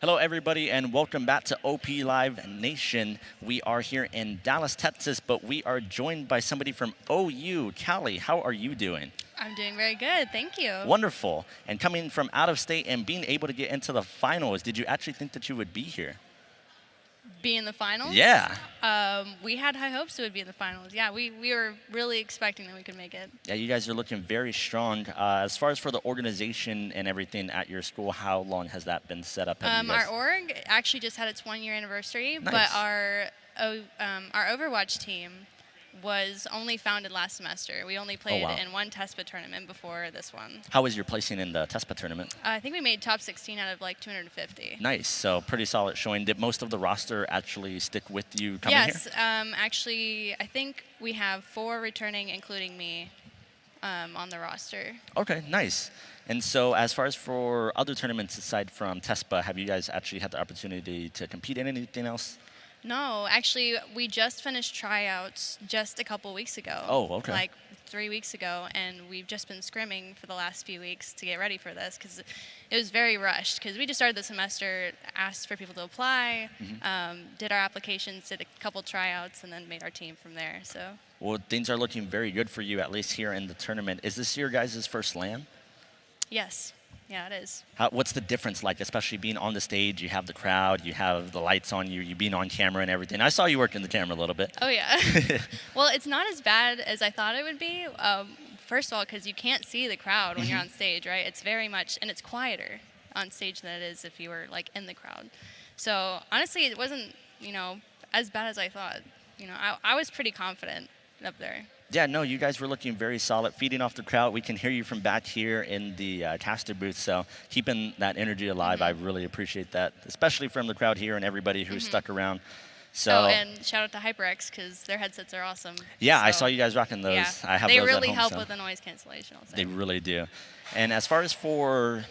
Hello, everybody, and welcome back to OP Live Nation. We are here in Dallas, Texas, but we are joined by somebody from OU. Callie, how are you doing? I'm doing very good, thank you. Wonderful. And coming from out of state and being able to get into the finals, did you actually think that you would be here? Be in the finals? Yeah. We had high hopes it would be in the finals. Yeah, we were really expecting that we could make it. Yeah, you guys are looking very strong. As far as for the organization and everything at your school, how long has that been set up? Our org actually just had its 1-year anniversary, nice. But our Overwatch team was only founded last semester. We only played in one TESPA tournament before this one. How was your placing in the TESPA tournament? I think we made top 16 out of like 250. Nice, so pretty solid showing. Did most of the roster actually stick with you coming here? Yes, actually, I think we have 4 returning, including me, on the roster. Okay, nice. And so as far as for other tournaments aside from TESPA, have you guys actually had the opportunity to compete in anything else? No, actually, we just finished tryouts just a couple weeks ago. Oh, okay. Like 3 weeks ago, and we've just been scrimming for the last few weeks to get ready for this because it was very rushed because we just started the semester, asked for people to apply, did our applications, did a couple tryouts, and then made our team from there. So. Well, things are looking very good for you, at least here in the tournament. Is this your guys' first LAN? Yes. Yeah, it is. What's the difference like, especially being on the stage? You have the crowd, you have the lights on you, you being on camera and everything. I saw you working the camera a little bit. Oh, yeah. Well, it's not as bad as I thought it would be. First of all, because you can't see the crowd when you're on stage, right? It's very much, and it's quieter on stage than it is if you were like in the crowd. So honestly, it wasn't, as bad as I thought. I was pretty confident up there. Yeah, no, you guys were looking very solid, feeding off the crowd. We can hear you from back here in the caster booth, so keeping that energy alive, I really appreciate that, especially from the crowd here and everybody who stuck around. So, and shout out to HyperX because their headsets are awesome. Yeah, so, I saw you guys rocking those. Yeah, I have they those really at home, help so. with the noise cancellation. I'll say. They really do. And as far as for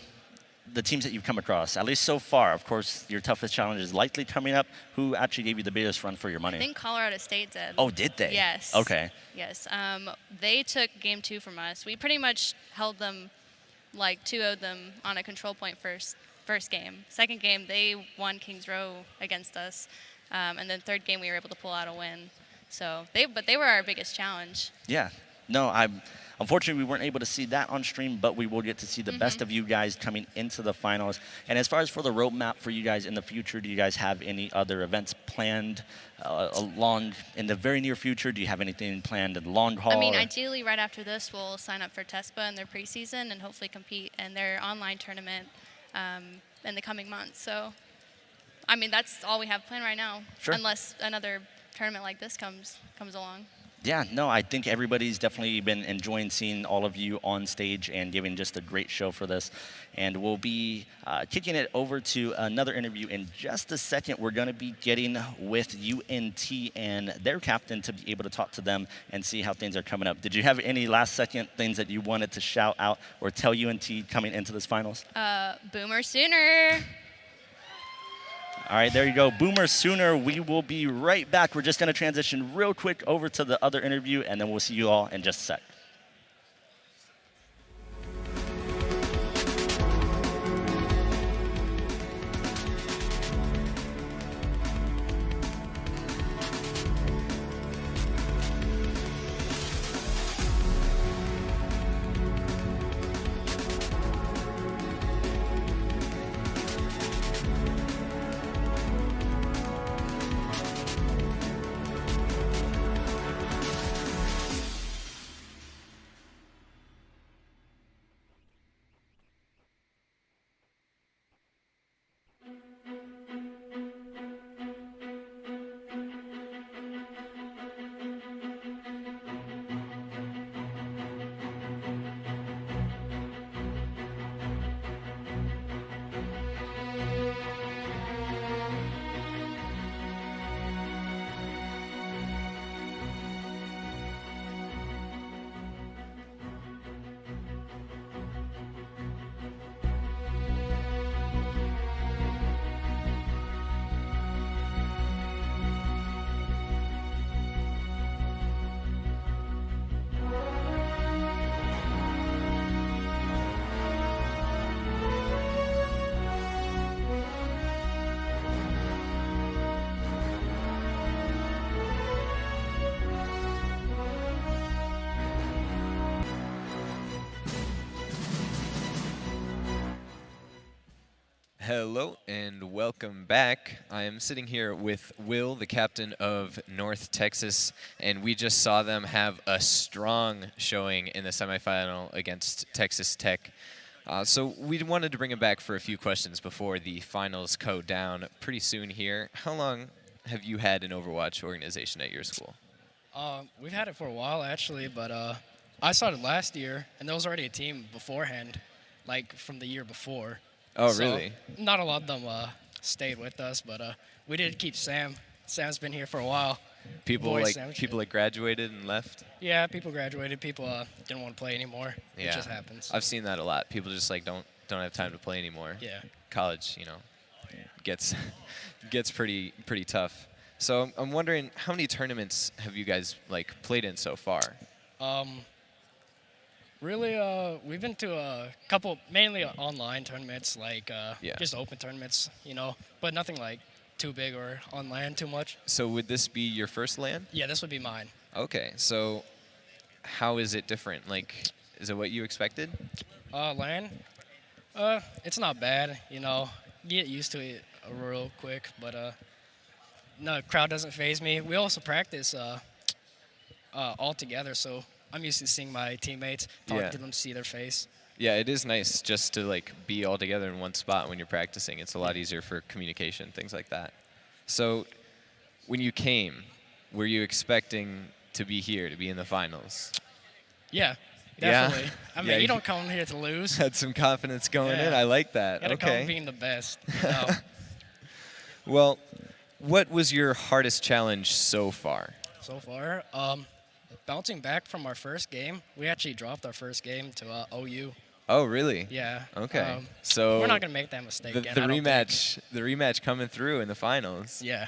the teams that you've come across, at least so far, of course, your toughest challenge is likely coming up. Who actually gave you the biggest run for your money? I think Colorado State did. Oh, did they? Yes. Okay. Yes. They took game 2 from us. We pretty much held them, like 2-0'd them on a control point first game. Second game, they won Kings Row against us. And then third game, we were able to pull out a win. So but they were our biggest challenge. Yeah. No, unfortunately, we weren't able to see that on stream, but we will get to see the best of you guys coming into the finals. And as far as for the roadmap for you guys in the future, do you guys have any other events planned in the very near future? Do you have anything planned in the long haul? I mean, ideally, right after this, we'll sign up for TESPA in their preseason and hopefully compete in their online tournament in the coming months. So, I mean, that's all we have planned right now, unless another tournament like this comes along. Yeah, no, I think everybody's definitely been enjoying seeing all of you on stage and giving just a great show for this. And we'll be kicking it over to another interview in just a second. We're going to be getting with UNT and their captain to be able to talk to them and see how things are coming up. Did you have any last-second things that you wanted to shout out or tell UNT coming into this finals? Boomer Sooner. All right, there you go. Boomer Sooner. We will be right back. We're just going to transition real quick over to the other interview, and then we'll see you all in just a sec. Hello and welcome back. I am sitting here with Will, the captain of North Texas, and we just saw them have a strong showing in the semifinal against Texas Tech. So we wanted to bring him back for a few questions before the finals go down pretty soon here. How long have you had an Overwatch organization at your school? We've had it for a while, actually, but I started last year, and there was already a team beforehand, like from the year before. Oh, So, really? Not a lot of them stayed with us, but we did keep Sam. Sam's been here for a while. People Boy like sandwich. people like graduated and left. Yeah, people graduated. People didn't want to play anymore. Yeah, It just happens. I've seen that a lot. People just like don't have time to play anymore. Yeah. College, gets pretty tough. So I'm wondering, how many tournaments have you guys like played in so far? Really, we've been to a couple, mainly online tournaments, like just open tournaments, but nothing like too big or on land too much. So would this be your first LAN? Yeah, this would be mine. Okay, so how is it different? Like, is it what you expected? LAN, it's not bad, get used to it real quick, but no, crowd doesn't faze me. We also practice all together, so I'm used to seeing my teammates, talking to them, see their face. Yeah, it is nice just to like be all together in one spot when you're practicing. It's a lot easier for communication, things like that. So when you came, were you expecting to be here, to be in the finals? Yeah, Yeah? definitely. I mean, Yeah, you don't come here to lose. Had some confidence going in. Yeah. I like that. You gotta Okay. come being the best. Well, what was your hardest challenge so far? So far, bouncing back from our first game, we actually dropped our first game to OU. Oh, really? Yeah. Okay. So we're not gonna make that mistake the again. I don't think. rematch coming through in the finals Yeah.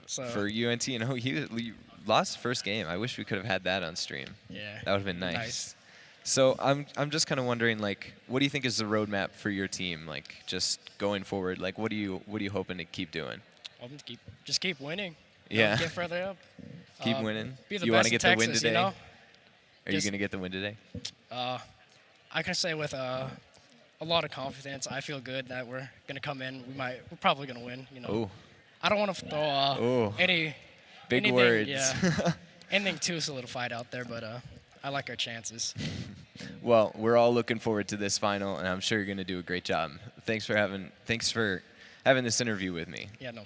So. for UNT and OU. You lost the first game. I wish we could have had that on stream. Yeah. That would have been nice. So I'm just kind of wondering, like, what do you think is the roadmap for your team, like, just going forward? Like, what are you hoping to keep doing? Hoping to keep winning. Yeah. Get further up. Keep winning. Be the You best want to in get the win Texas, today? Are you Just- going to get the win today? I can say with a lot of confidence, I feel good that we're gonna come in. We're probably gonna win. Oh, I don't want to throw big anything, words. Yeah, anything too solidified out there, but I like our chances. Well, we're all looking forward to this final, and I'm sure you're going to do a great job. Thanks for having this interview with me. Yeah, no.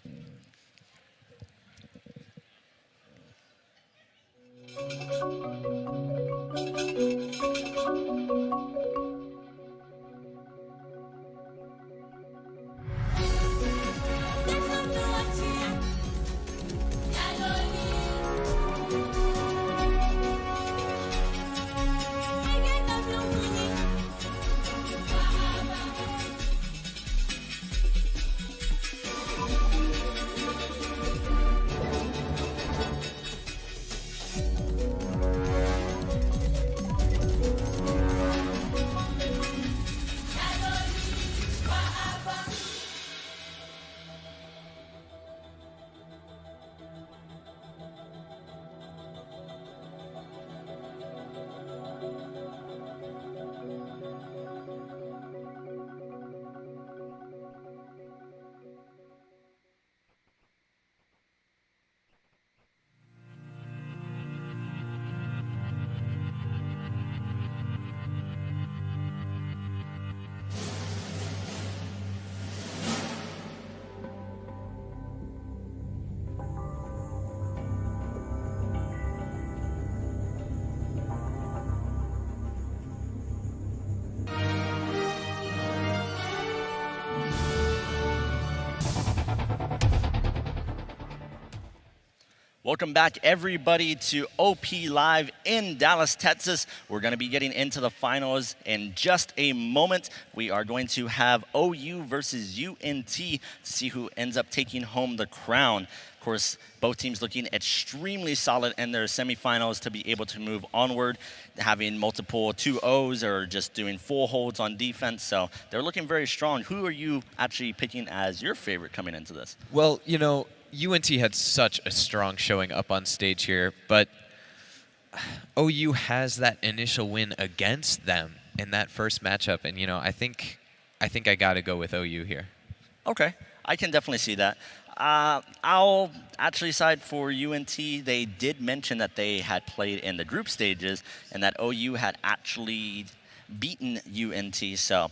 Welcome back, everybody, to OP Live in Dallas, Texas. We're going to be getting into the finals in just a moment. We are going to have OU versus UNT to see who ends up taking home the crown. Of course, both teams looking extremely solid in their semifinals to be able to move onward, having multiple 2-0s or just doing full holds on defense. So they're looking very strong. Who are you actually picking as your favorite coming into this? Well, UNT had such a strong showing up on stage here, but OU has that initial win against them in that first matchup, and I think I got to go with OU here. Okay, I can definitely see that. I'll actually side for UNT. They did mention that they had played in the group stages and that OU had actually beaten UNT. So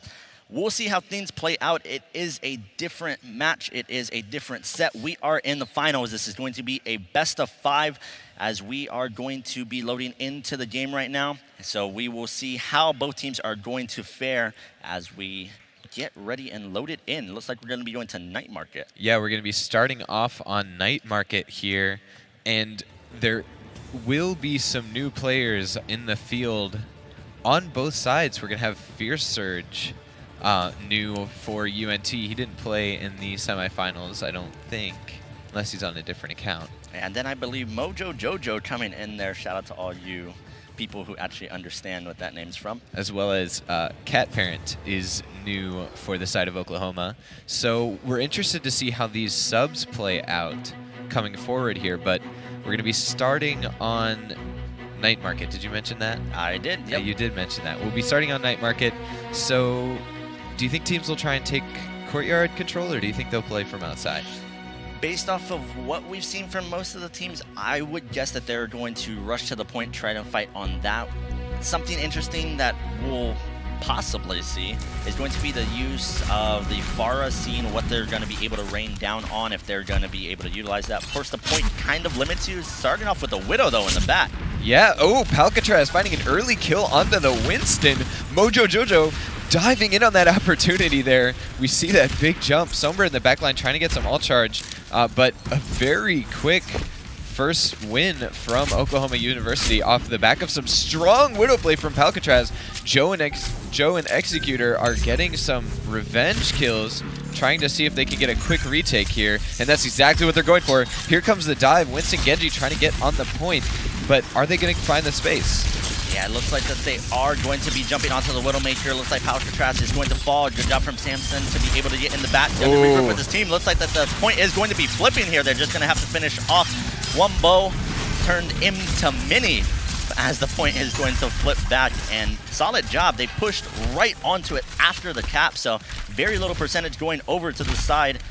we'll see how things play out. It is a different match. It is a different set. We are in the finals. This is going to be a best of 5 as we are going to be loading into the game right now. So we will see how both teams are going to fare as we get ready and loaded in. Looks like we're going to be going to Night Market. Yeah, we're going to be starting off on Night Market here, and there will be some new players in the field on both sides. We're going to have Fierce Surge, new for UNT. He didn't play in the semifinals, I don't think, unless he's on a different account. And then I believe Mojo Jojo coming in there. Shout out to all you people who actually understand what that name's from. As well as Cat Parent is new for the side of Oklahoma. So we're interested to see how these subs play out coming forward here, but we're going to be starting on Night Market. Did you mention that? I did, yep. Yeah, you did mention that. We'll be starting on Night Market. So do you think teams will try and take courtyard control, or do you think they'll play from outside? Based off of what we've seen from most of the teams, I would guess that they're going to rush to the point, try to fight on that. Something interesting that we'll possibly see is going to be the use of the Pharah, seeing what they're going to be able to rain down on, if they're going to be able to utilize that. Of course, the point kind of limits you. Starting off with the Widow, though, in the back. Yeah, Palcatraz finding an early kill onto the Winston. Mojo Jojo diving in on that opportunity there. We see that big jump. Sombra in the backline trying to get some all charge, but a very quick first win from Oklahoma University off the back of some strong Widow play from Palcatraz. Joe and Executor are getting some revenge kills, trying to see if they can get a quick retake here, and that's exactly what they're going for. Here comes the dive. Winston Genji trying to get on the point, but are they going to find the space? Yeah, it looks like that they are going to be jumping onto the Widowmaker. Looks like Palcatraz is going to fall. Good job from Samson to be able to get in the back. Going to regroup with his team. Looks like that the point is going to be flipping here. They're just going to have to finish off one bow turned into mini as the point is going to flip back. And solid job. They pushed right onto it after the cap. So very little percentage going over to the side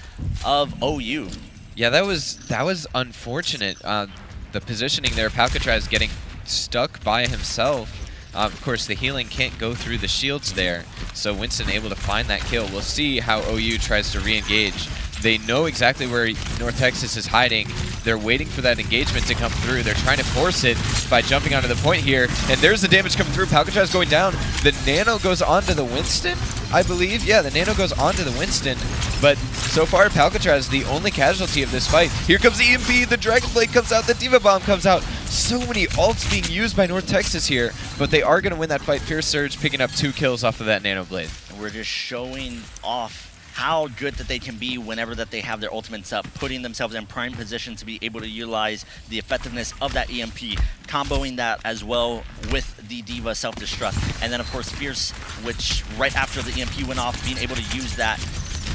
of OU. Yeah, that was unfortunate. The positioning there, Palcatraz getting stuck by himself. Of course, the healing can't go through the shields there, so Winston able to find that kill. We'll see how OU tries to re-engage. They know exactly where North Texas is hiding. They're waiting for that engagement to come through. They're trying to force it by jumping onto the point here, and there's the damage coming through. Palcatraz going down. The Nano goes onto the Winston, I believe. Yeah, the Nano goes onto the Winston, but so far Palcatraz the only casualty of this fight. Here comes the EMP, the Dragon Blade comes out, the Diva Bomb comes out. So many ults being used by North Texas here, but they are going to win that fight. Fierce Surge picking up 2 kills off of that Nano Blade. And we're just showing off how good that they can be whenever that they have their ultimates up, putting themselves in prime position to be able to utilize the effectiveness of that EMP, comboing that as well with the Diva self-destruct. And then, of course, Fierce, which right after the EMP went off, being able to use that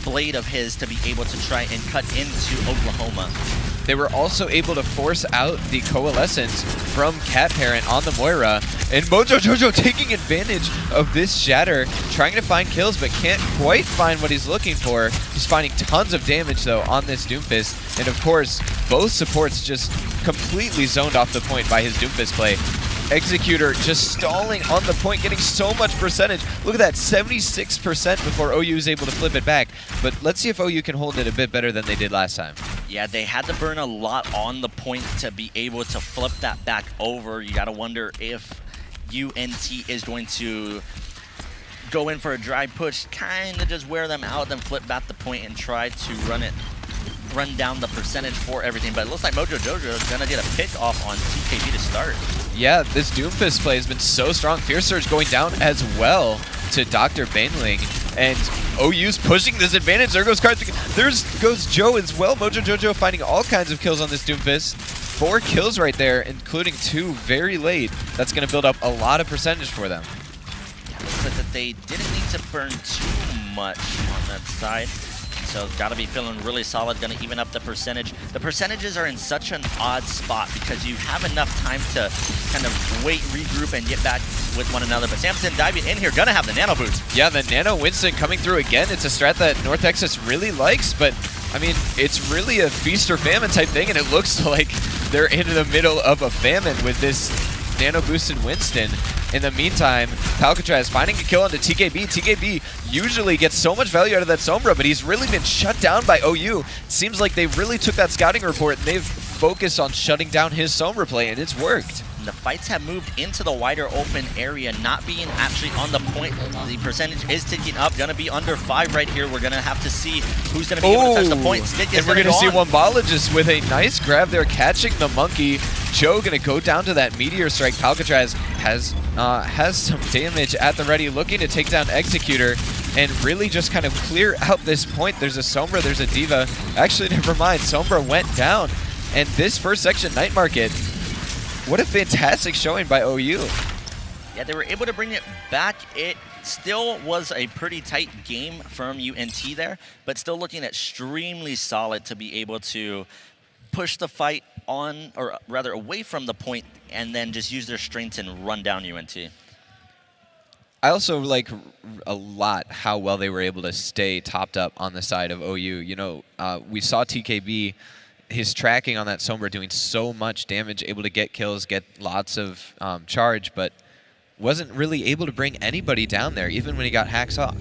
blade of his to be able to try and cut into Oklahoma. They were also able to force out the Coalescence from Cat Parent on the Moira, and Mojo Jojo taking advantage of this shatter, trying to find kills but can't quite find what he's looking for. He's finding tons of damage though on this Doomfist, and of course both supports just completely zoned off the point by his Doomfist play. Executor just stalling on the point, getting so much percentage. Look at that, 76% before OU is able to flip it back. But let's see if OU can hold it a bit better than they did last time. Yeah, they had to burn a lot on the point to be able to flip that back over. You got to wonder if UNT is going to go in for a dry push, kind of just wear them out, then flip back the point and try to run down the percentage for everything. But it looks like Mojo Jojo is going to get a pick off on TKB to start. Yeah, this Doomfist play has been so strong. Fierce Surge going down as well to Dr. Baneling, and OU's pushing this advantage. There goes Karthik. There goes Joe as well. Mojo Jojo finding all kinds of kills on this Doomfist. 4 kills right there, including 2 very late. That's going to build up a lot of percentage for them. Yeah, looks like that they didn't need to burn too much on that side. So got to be feeling really solid, going to even up the percentage. The percentages are in such an odd spot because you have enough time to kind of wait, regroup, and get back with one another. But Samson diving in here, going to have the nano boots. Yeah, the Nano Winston coming through again. It's a strat that North Texas really likes, but I mean, it's really a feast or famine type thing, and it looks like they're in the middle of a famine with this Nano boosted Winston. In the meantime, Palcatraz finding a kill onto TKB. TKB usually gets so much value out of that Sombra, but he's really been shut down by OU. It seems like they really took that scouting report and they've focused on shutting down his Sombra play, and it's worked. And the fights have moved into the wider open area, not being actually on the point. The percentage is ticking up, going to be under 5 right here. We're going to have to see who's going to be able to touch the point. Stick is and we're going to see on. Wombologist with a nice grab there, catching the monkey. Joe going to go down to that Meteor Strike. Palcatraz has some damage at the ready, looking to take down Executor and really just kind of clear out this point. There's a Sombra, there's a Diva. Actually, never mind. Sombra went down. And this first section, Night Market, what a fantastic showing by OU. Yeah, they were able to bring it back. It still was a pretty tight game from UNT there, but still looking extremely solid to be able to push the fight on, or rather away from the point, and then just use their strengths and run down UNT. I also like a lot how well they were able to stay topped up on the side of OU. You know, we saw TKB, his tracking on that Sombra doing so much damage, able to get kills, get lots of charge, but wasn't really able to bring anybody down there, even when he got hacks off.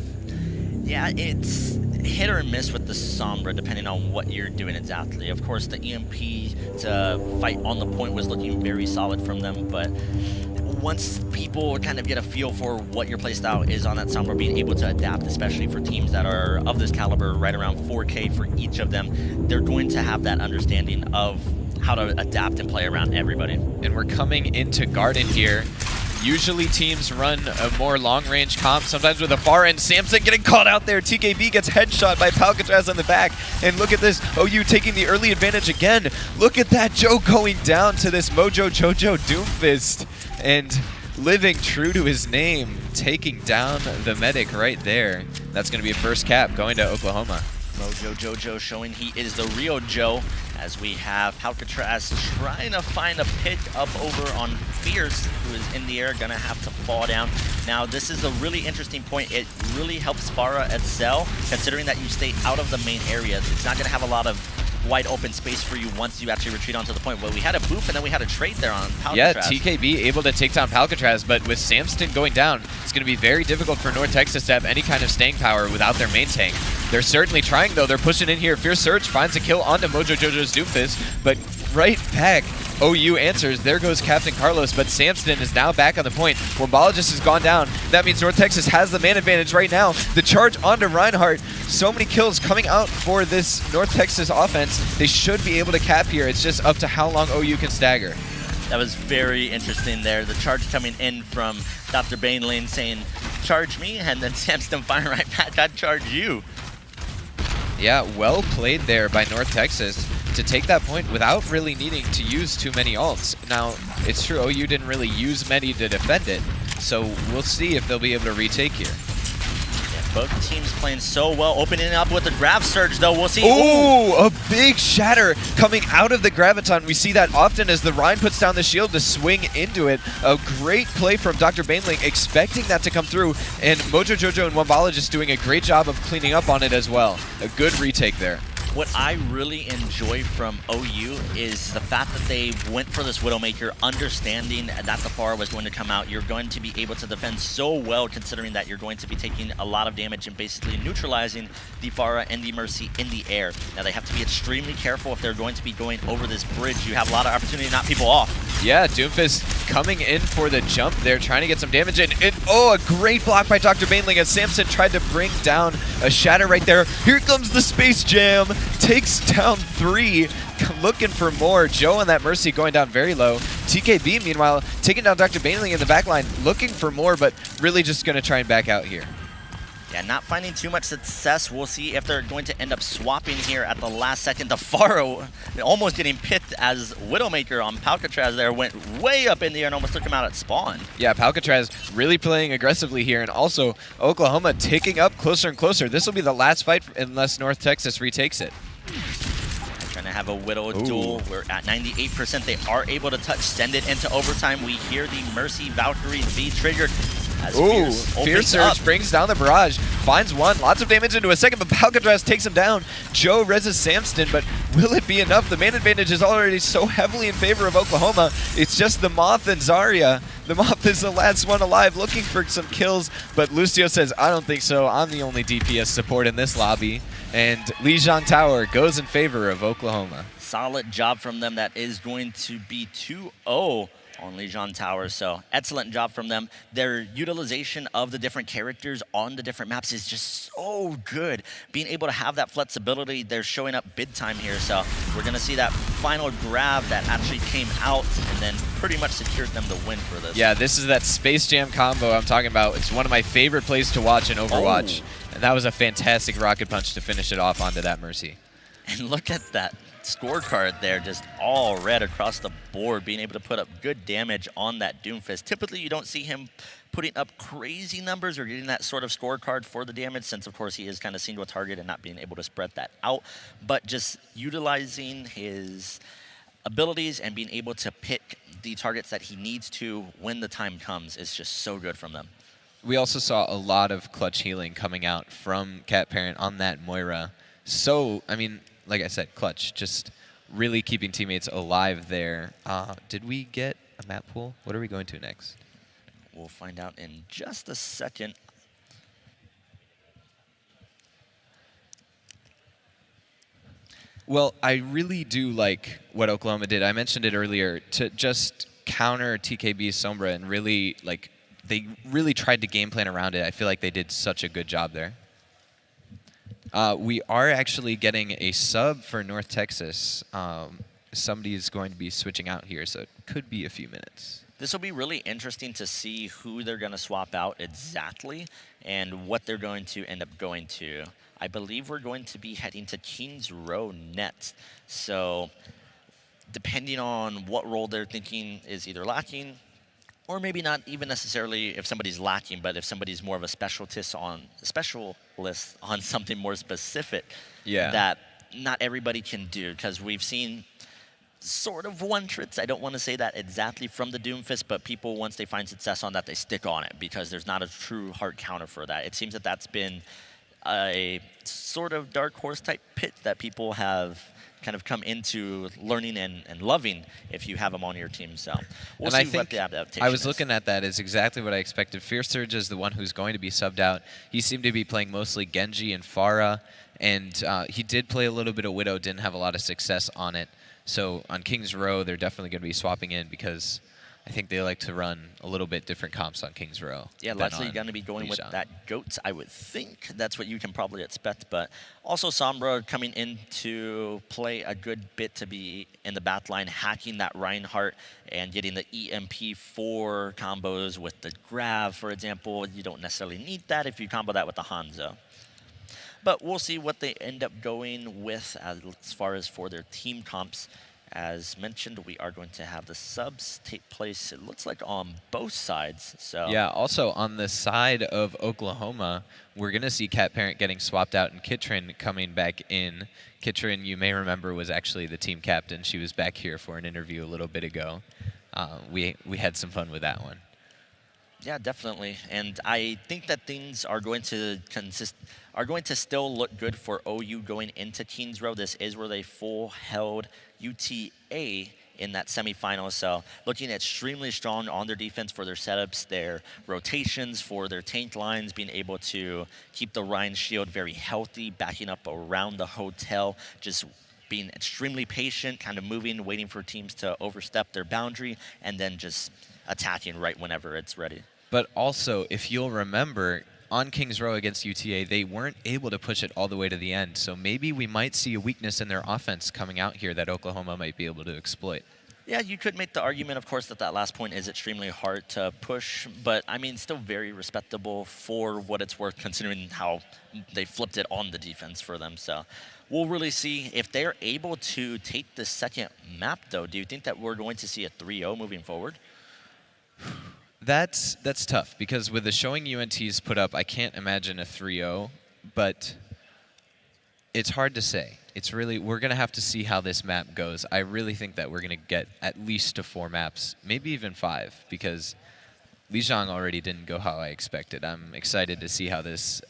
Yeah, it's hit or miss with the Sombra, depending on what you're doing exactly. Of course, the EMP to fight on the point was looking very solid from them, but once people kind of get a feel for what your playstyle is on that Sombra, being able to adapt, especially for teams that are of this caliber, right around 4K for each of them, they're going to have that understanding of how to adapt and play around everybody. And we're coming into Garden here. Usually teams run a more long-range comp, sometimes with a far end. Samson getting caught out there. TKB gets headshot by Palcatraz on the back. And look at this, OU taking the early advantage again. Look at that, Joe going down to this Mojo Jojo Doomfist and living true to his name, taking down the medic right there. That's going to be a first cap going to Oklahoma. Mojo Jojo showing he is the real Joe, as we have Palcatraz trying to find a pick up over on Fierce, who is in the air, gonna have to fall down. Now, this is a really interesting point. It really helps Farah excel, considering that you stay out of the main area. It's not gonna have a lot of wide open space for you once you actually retreat onto the point. Well, we had a boop and then we had a trade there on Palcatraz. Yeah, TKB able to take down Palcatraz, but with Samson going down, it's going to be very difficult for North Texas to have any kind of staying power without their main tank. They're certainly trying, though. They're pushing in here. Fierce Surge finds a kill onto Mojo Jojo's Doomfist, but right back, OU answers. There goes Captain Carlos, but Samson is now back on the point. Wombologist has gone down. That means North Texas has the man advantage right now. The charge onto Reinhardt. So many kills coming out for this North Texas offense. They should be able to cap here. It's just up to how long OU can stagger. That was very interesting there. The charge coming in from Dr. Bainlane saying, charge me, and then Samson firing right back, I'd charge you. Yeah, well played there by North Texas to take that point without really needing to use too many ults. Now, it's true, OU didn't really use many to defend it, so we'll see if they'll be able to retake here. Both teams playing so well, opening up with the Grav Surge, though. We'll see. Ooh, a big shatter coming out of the Graviton. We see that often as the Rhine puts down the shield to swing into it. A great play from Dr. Bainling, expecting that to come through, and Mojo Jojo and Wombologist doing a great job of cleaning up on it as well. A good retake there. What I really enjoy from OU is the fact that they went for this Widowmaker, understanding that the Pharah was going to come out. You're going to be able to defend so well, considering that you're going to be taking a lot of damage and basically neutralizing the Pharah and the Mercy in the air. Now, they have to be extremely careful if they're going to be going over this bridge. You have a lot of opportunity to knock people off. Yeah, Doomfist coming in for the jump there, trying to get some damage in. And oh, a great block by Dr. Bainling as Samson tried to bring down a shatter right there. Here comes the Space Jam. Takes down 3, looking for more. Joe and that Mercy going down very low. TKB, meanwhile, taking down Dr. Bainling in the back line, looking for more, but really just going to try and back out here. Yeah, not finding too much success. We'll see if they're going to end up swapping here at the last second. The Faro almost getting picked as Widowmaker on Palcatraz there. Went way up in the air and almost took him out at spawn. Yeah, Palcatraz really playing aggressively here, and also Oklahoma ticking up closer and closer. This will be the last fight unless North Texas retakes it. Trying to have a Widow duel. We're at 98%. They are able to touch, send it into overtime. We hear the Mercy Valkyrie be triggered. As Fierce Surge brings down the barrage, finds one, lots of damage into a second, but Palcatraz takes him down. Joe reses Samston, but will it be enough? The man advantage is already so heavily in favor of Oklahoma. It's just the Moth and Zarya. The Moth is the last one alive, looking for some kills, but Lucio says, I don't think so. I'm the only DPS support in this lobby. And Lijiang Tower goes in favor of Oklahoma. Solid job from them. That is going to be 2-0 on Lijiang Tower, so excellent job from them. Their utilization of the different characters on the different maps is just so good. Being able to have that flexibility, they're showing up big time here, so we're going to see that final grab that actually came out and then pretty much secured them the win for this. Yeah, this is that Space Jam combo I'm talking about. It's one of my favorite plays to watch in Overwatch, and that was a fantastic rocket punch to finish it off onto that Mercy. And look at that scorecard there, just all red across the board, being able to put up good damage on that Doomfist. Typically, you don't see him putting up crazy numbers or getting that sort of scorecard for the damage, since, of course, he is kind of single target and not being able to spread that out. But just utilizing his abilities and being able to pick the targets that he needs to when the time comes is just so good from them. We also saw a lot of clutch healing coming out from Cat Parent on that Moira. So, I mean, like I said, clutch, just really keeping teammates alive there. Did we get a map pool? What are we going to next? We'll find out in just a second. Well, I really do like what Oklahoma did. I mentioned it earlier, to just counter TKB's Sombra and really, like, they really tried to game plan around it. I feel like they did such a good job there. We are actually getting a sub for North Texas. Somebody is going to be switching out here, so it could be a few minutes. This will be really interesting to see who they're going to swap out exactly and what they're going to end up going to. I believe we're going to be heading to Kings Row next. So depending on what role they're thinking is either lacking, or maybe not even necessarily if somebody's lacking, but if somebody's more of a specialist on something more specific that not everybody can do. Because we've seen sort of one-tricks, I don't want to say that exactly from the Doomfist, but people, once they find success on that, they stick on it because there's not a true hard counter for that. It seems that that's been a sort of dark horse type pit that people have kind of come into learning and loving if you have them on your team. So we'll see what the adaptation I was is. looking at that is exactly what I expected. Fierce Surge is the one who's going to be subbed out. He seemed to be playing mostly Genji and Pharah, and he did play a little bit of Widow, didn't have a lot of success on it. So on Kings Row, they're definitely going to be swapping in because I think they like to run a little bit different comps on Kings Row. Yeah, Leslie going to be going with that GOAT, I would think. That's what you can probably expect. But also Sombra coming in to play a good bit to be in the back line, hacking that Reinhardt and getting the EMP4 combos with the grab, for example. You don't necessarily need that if you combo that with the Hanzo. But we'll see what they end up going with as far as for their team comps. As mentioned, we are going to have the subs take place, it looks like, on both sides. So yeah, also on the side of Oklahoma, we're going to see Cat Parent getting swapped out and Kitrin coming back in. Kitrin, you may remember, was actually the team captain. She was back here for an interview a little bit ago. We had some fun with that one. Yeah, definitely. And I think that things are going to still look good for OU going into Kings Row. This is where they full held UTA in that semifinal. So looking extremely strong on their defense for their setups, their rotations, for their tank lines, being able to keep the Rhine shield very healthy, backing up around the hotel, just being extremely patient, kind of moving, waiting for teams to overstep their boundary, and then just attacking right whenever it's ready. But also, if you'll remember, on Kings Row against UTA, they weren't able to push it all the way to the end. So maybe we might see a weakness in their offense coming out here that Oklahoma might be able to exploit. Yeah, you could make the argument, of course, that last point is extremely hard to push, but I mean, still very respectable for what it's worth, considering how they flipped it on the defense for them. So we'll really see if they're able to take the second map, though. Do you think that we're going to see a 3-0 moving forward? That's tough, because with the showing UNT's put up, I can't imagine a 3-0, but it's hard to say. We're going to have to see how this map goes. I really think that we're going to get at least to 4 maps, maybe even 5, because Lijiang already didn't go how I expected. I'm excited to see how this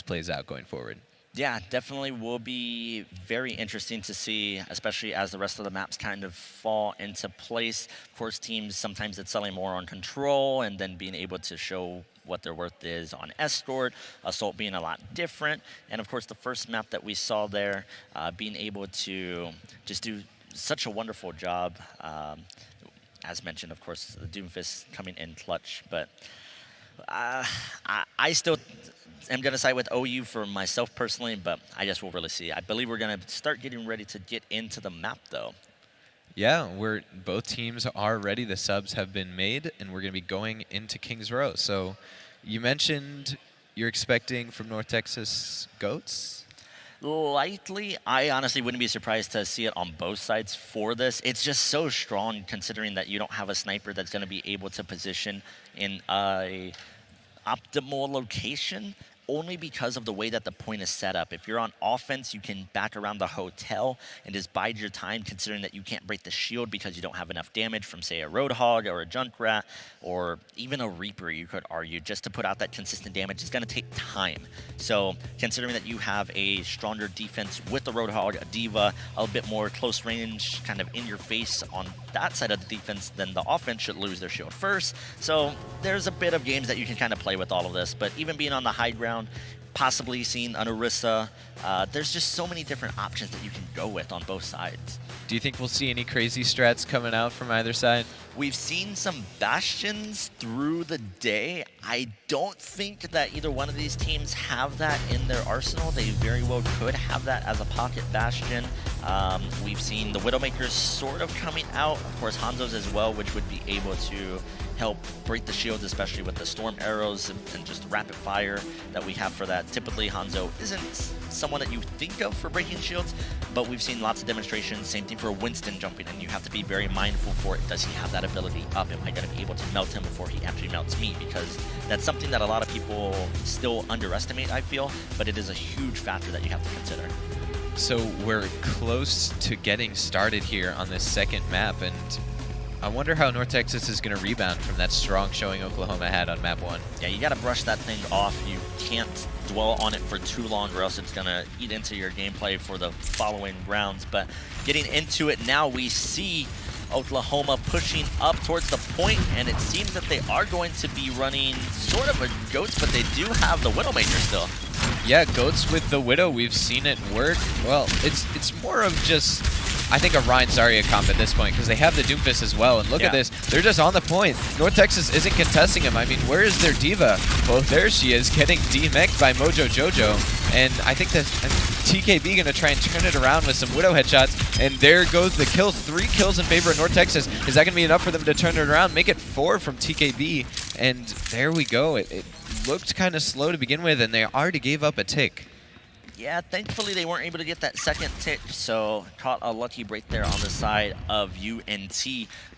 plays out going forward. Yeah, definitely will be very interesting to see, especially as the rest of the maps kind of fall into place. Of course, teams sometimes it's selling more on control and then being able to show what their worth is on escort, assault being a lot different. And of course, the first map that we saw there, being able to just do such a wonderful job. As mentioned, of course, the Doomfist coming in clutch, but I still am going to side with OU for myself personally, but I guess we'll really see. I believe we're going to start getting ready to get into the map, though. Yeah, both teams are ready. The subs have been made, and we're going to be going into Kings Row. So you mentioned you're expecting from North Texas GOATs? Likely. I honestly wouldn't be surprised to see it on both sides for this. It's just so strong considering that you don't have a sniper that's going to be able to position in a optimal location, only because of the way that the point is set up. If you're on offense, you can back around the hotel and just bide your time, considering that you can't break the shield because you don't have enough damage from, say, a Roadhog or a Junkrat or even a Reaper, you could argue. Just to put out that consistent damage, it's going to take time. So considering that you have a stronger defense with the Roadhog, a D.Va, a little bit more close range, kind of in your face on that side of the defense, then the offense should lose their shield first. So there's a bit of games that you can kind of play with all of this, but even being on the high ground, possibly seeing an Orisa, there's just so many different options that you can go with on both sides. Do you think we'll see any crazy strats coming out from either side? We've seen some Bastions through the day. I don't think that either one of these teams have that in their arsenal. They very well could have that as a pocket Bastion. We've seen the Widowmakers sort of coming out. Of course, Hanzo's as well, which would be able to help break the shields, especially with the storm arrows and just rapid fire that we have for that. Typically, Hanzo isn't someone that you think of for breaking shields, but we've seen lots of demonstrations. Same thing for Winston jumping in. You have to be very mindful for it. Does he have that ability up? Am I going to be able to melt him before he actually melts me? Because that's something that a lot of people still underestimate, I feel, but it is a huge factor that you have to consider. So we're close to getting started here on this second map, and I wonder how North Texas is going to rebound from that strong showing Oklahoma had on map 1. Yeah, you got to brush that thing off. You can't dwell on it for too long, or else it's going to eat into your gameplay for the following rounds. But getting into it now, we see Oklahoma pushing up towards the point, and it seems that they are going to be running sort of a GOATs, but they do have the Widowmaker still. Yeah, GOATs with the Widow, we've seen it work. Well, it's more of just, I think, a Ryan Zarya comp at this point, because they have the Doomfist as well, and look at this. They're just on the point. North Texas isn't contesting him. I mean, where is their D.Va? Well, there she is, getting D-mech'd by Mojo Jojo, and I think that TKB going to try and turn it around with some Widow headshots, and there goes the kill. 3 kills in favor of North Texas. Is that going to be enough for them to turn it around? Make it 4 from TKB, and there we go. It looked kind of slow to begin with, and they already gave up a tick. Yeah, thankfully they weren't able to get that second tick, so caught a lucky break there on the side of UNT.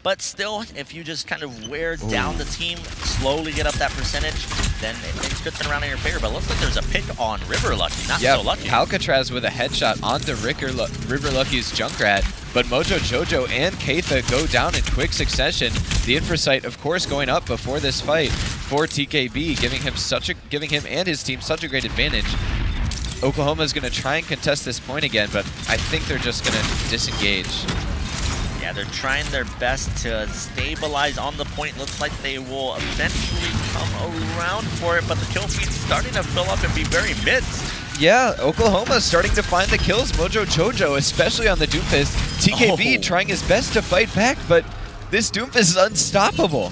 But still, if you just kind of wear down the team, slowly get up that percentage, then things could turn around in your favor. But it looks like there's a pick on River Lucky, not so lucky. Alcatraz with a headshot onto River Lucky's Junkrat, but Mojo Jojo and Keitha go down in quick succession. The Infrasight, of course, going up before this fight for TKB, giving him and his team such a great advantage. Oklahoma is going to try and contest this point again, but I think they're just going to disengage. Yeah, they're trying their best to stabilize on the point. Looks like they will eventually come around for it, but the kill feed's starting to fill up and be very mixed. Yeah, Oklahoma's starting to find the kills. Mojo Jojo, especially on the Doomfist. TKB trying his best to fight back, but this Doomfist is unstoppable.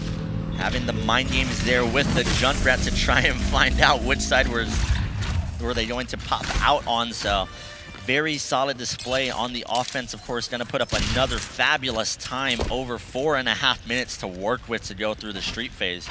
Having the mind games there with the Junkrat to try and find out which side were they going to pop out on. So very solid display on the offense. Of course, going to put up another fabulous time, over 4.5 minutes to work with to go through the street phase.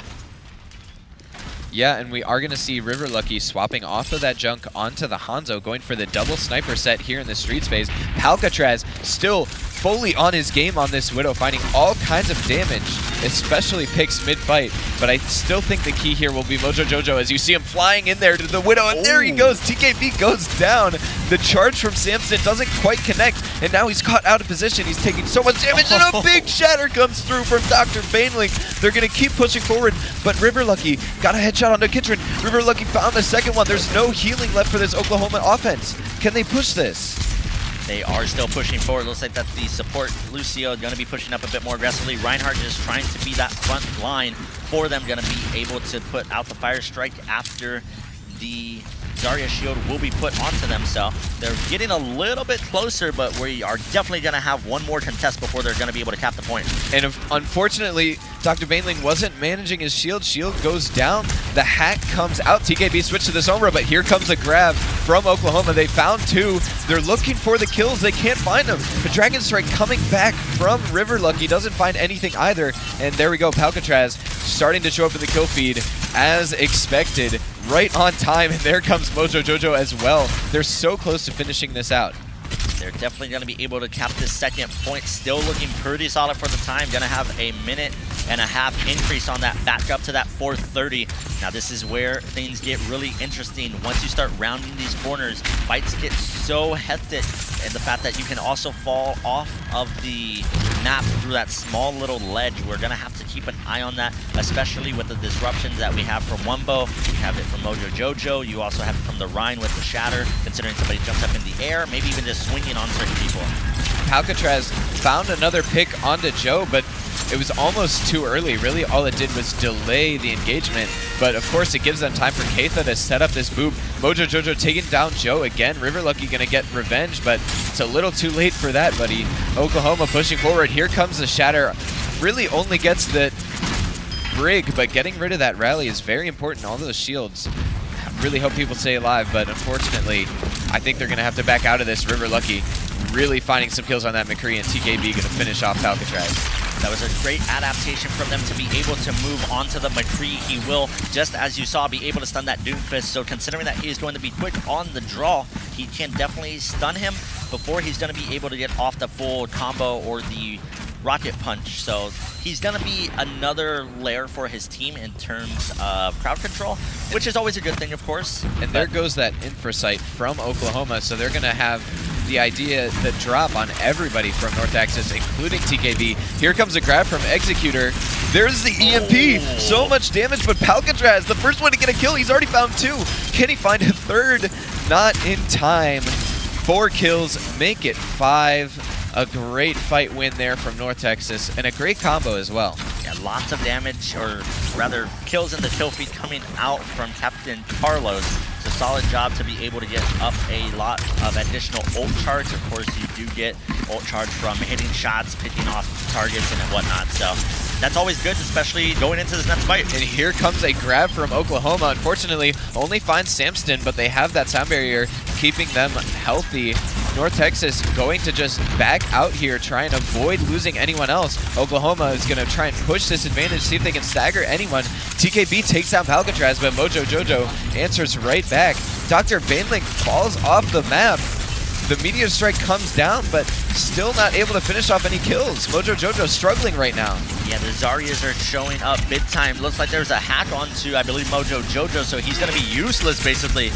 Yeah, and we are going to see River Lucky swapping off of that junk onto the Hanzo, going for the double sniper set here in the streets phase. Palcatraz still fully on his game on this Widow, finding all kinds of damage, especially picks mid-fight. But I still think the key here will be Mojo Jojo as you see him flying in there to the Widow, and there he goes. TKB goes down. The charge from Samson doesn't quite connect, and now he's caught out of position. He's taking so much damage, and a big shatter comes through from Dr. Baneling. They're going to keep pushing forward, but River Lucky got a headshot onto Kitchen. River Lucky found the second one. There's no healing left for this Oklahoma offense. Can they push this? They are still pushing forward. Looks like that the support, Lucio, going to be pushing up a bit more aggressively. Reinhardt just trying to be that front line for them. Going to be able to put out the fire strike after the Zarya shield will be put onto them. So they're getting a little bit closer, but we are definitely going to have one more contest before they're going to be able to cap the point. And unfortunately, Dr. Baneling wasn't managing his shield. Shield goes down. The hack comes out. TKB switched to the Sombra, but here comes a grab from Oklahoma. They found two. They're looking for the kills. They can't find them. The Dragon Strike coming back from River Lucky doesn't find anything either. And there we go. Palcatraz starting to show up in the kill feed as expected. Right on time, and there comes Mojo Jojo as well. They're so close to finishing this out. They're definitely going to be able to cap this second point. Still looking pretty solid for the time. Going to have a 1.5 minute increase on that, back up to that 4:30. Now this is where things get really interesting. Once you start rounding these corners, fights get so hectic, and the fact that you can also fall off of the map through that small little ledge. We're going to have to keep an eye on that, especially with the disruptions that we have from Wumbo. You have it from Mojo Jojo. You also have it from the Rhine with the Shatter, considering somebody jumps up in the air, maybe even just swinging on certain people. Palcatraz found another pick onto Joe, but it was almost too early. Really, all it did was delay the engagement. But of course, it gives them time for Keitha to set up this move. Mojo Jojo taking down Joe again. River Lucky gonna get revenge, but it's a little too late for that, buddy. Oklahoma pushing forward. Here comes the Shatter. Really only gets the Brig, but getting rid of that rally is very important. All those shields. Really hope people stay alive, but unfortunately, I think they're gonna have to back out of this. River Lucky really finding some kills on that McCree, and TKB gonna finish off Palcatraz. That was a great adaptation from them to be able to move onto the McCree. He will, just as you saw, be able to stun that Doomfist. So considering that he is going to be quick on the draw, he can definitely stun him before he's going to be able to get off the full combo or the rocket punch. So he's going to be another layer for his team in terms of crowd control, which is always a good thing, of course. And there goes that infra sight from Oklahoma. So they're going to have the idea, the drop on everybody from North Texas, including TKB. Here comes a grab from Executor. There's the EMP. Oh. So much damage, but Palcatraz, the first one to get a kill, he's already found two. Can he find a third? Not in time. 4 kills, make it 5. A great fight win there from North Texas, and a great combo as well. Yeah, lots of damage, or rather kills in the kill feed coming out from Captain Carlos. It's a solid job to be able to get up a lot of additional ult charge. Of course, you do get ult charge from hitting shots, picking off targets, and whatnot. So that's always good, especially going into this next fight. And here comes a grab from Oklahoma. Unfortunately, only finds Samston, but they have that sound barrier keeping them healthy. North Texas going to just back out here, try and avoid losing anyone else. Oklahoma is going to try and push this advantage, see if they can stagger anyone. TKB takes down Palcatraz, but Mojo Jojo answers right back. Dr. Baneling falls off the map. The Meteor Strike comes down, but still not able to finish off any kills. Mojo Jojo struggling right now. Yeah, the Zaryas are showing up big time. Looks like there's a hack onto, I believe, Mojo Jojo, so he's going to be useless, basically.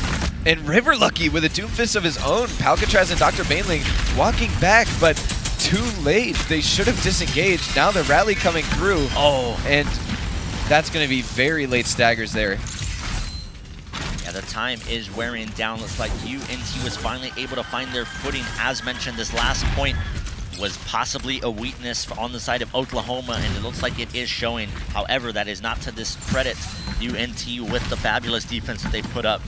And River Lucky with a Doomfist of his own. Palcatraz and Dr. Baneling walking back, but too late. They should have disengaged. Now the rally coming through. Oh. And that's going to be very late staggers there. Yeah, the time is wearing down. Looks like UNT was finally able to find their footing. As mentioned, this last point was possibly a weakness on the side of Oklahoma, and it looks like it is showing. However, that is not to discredit UNT with the fabulous defense that they put up.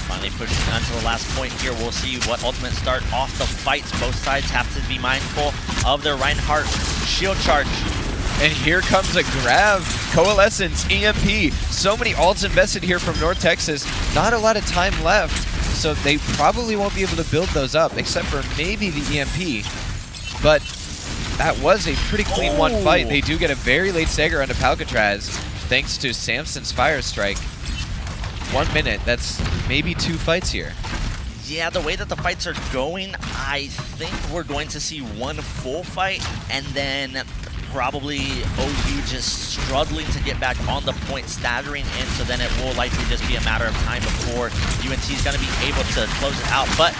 Finally pushing on to the last point here. We'll see what ultimate start off the fights. Both sides have to be mindful of their Reinhardt shield charge. And here comes a grab. Coalescence, EMP. So many ults invested here from North Texas. Not a lot of time left. so they probably won't be able to build those up, except for maybe the EMP. But that was a pretty clean one fight. They do get a very late stagger onto Palcatraz, thanks to Samson's Fire Strike. 1 minute, that's maybe 2 fights here. Yeah, the way that the fights are going, I think we're going to see one full fight, and then probably OU just struggling to get back on the point, staggering in, so then it will likely just be a matter of time before UNT is going to be able to close it out. But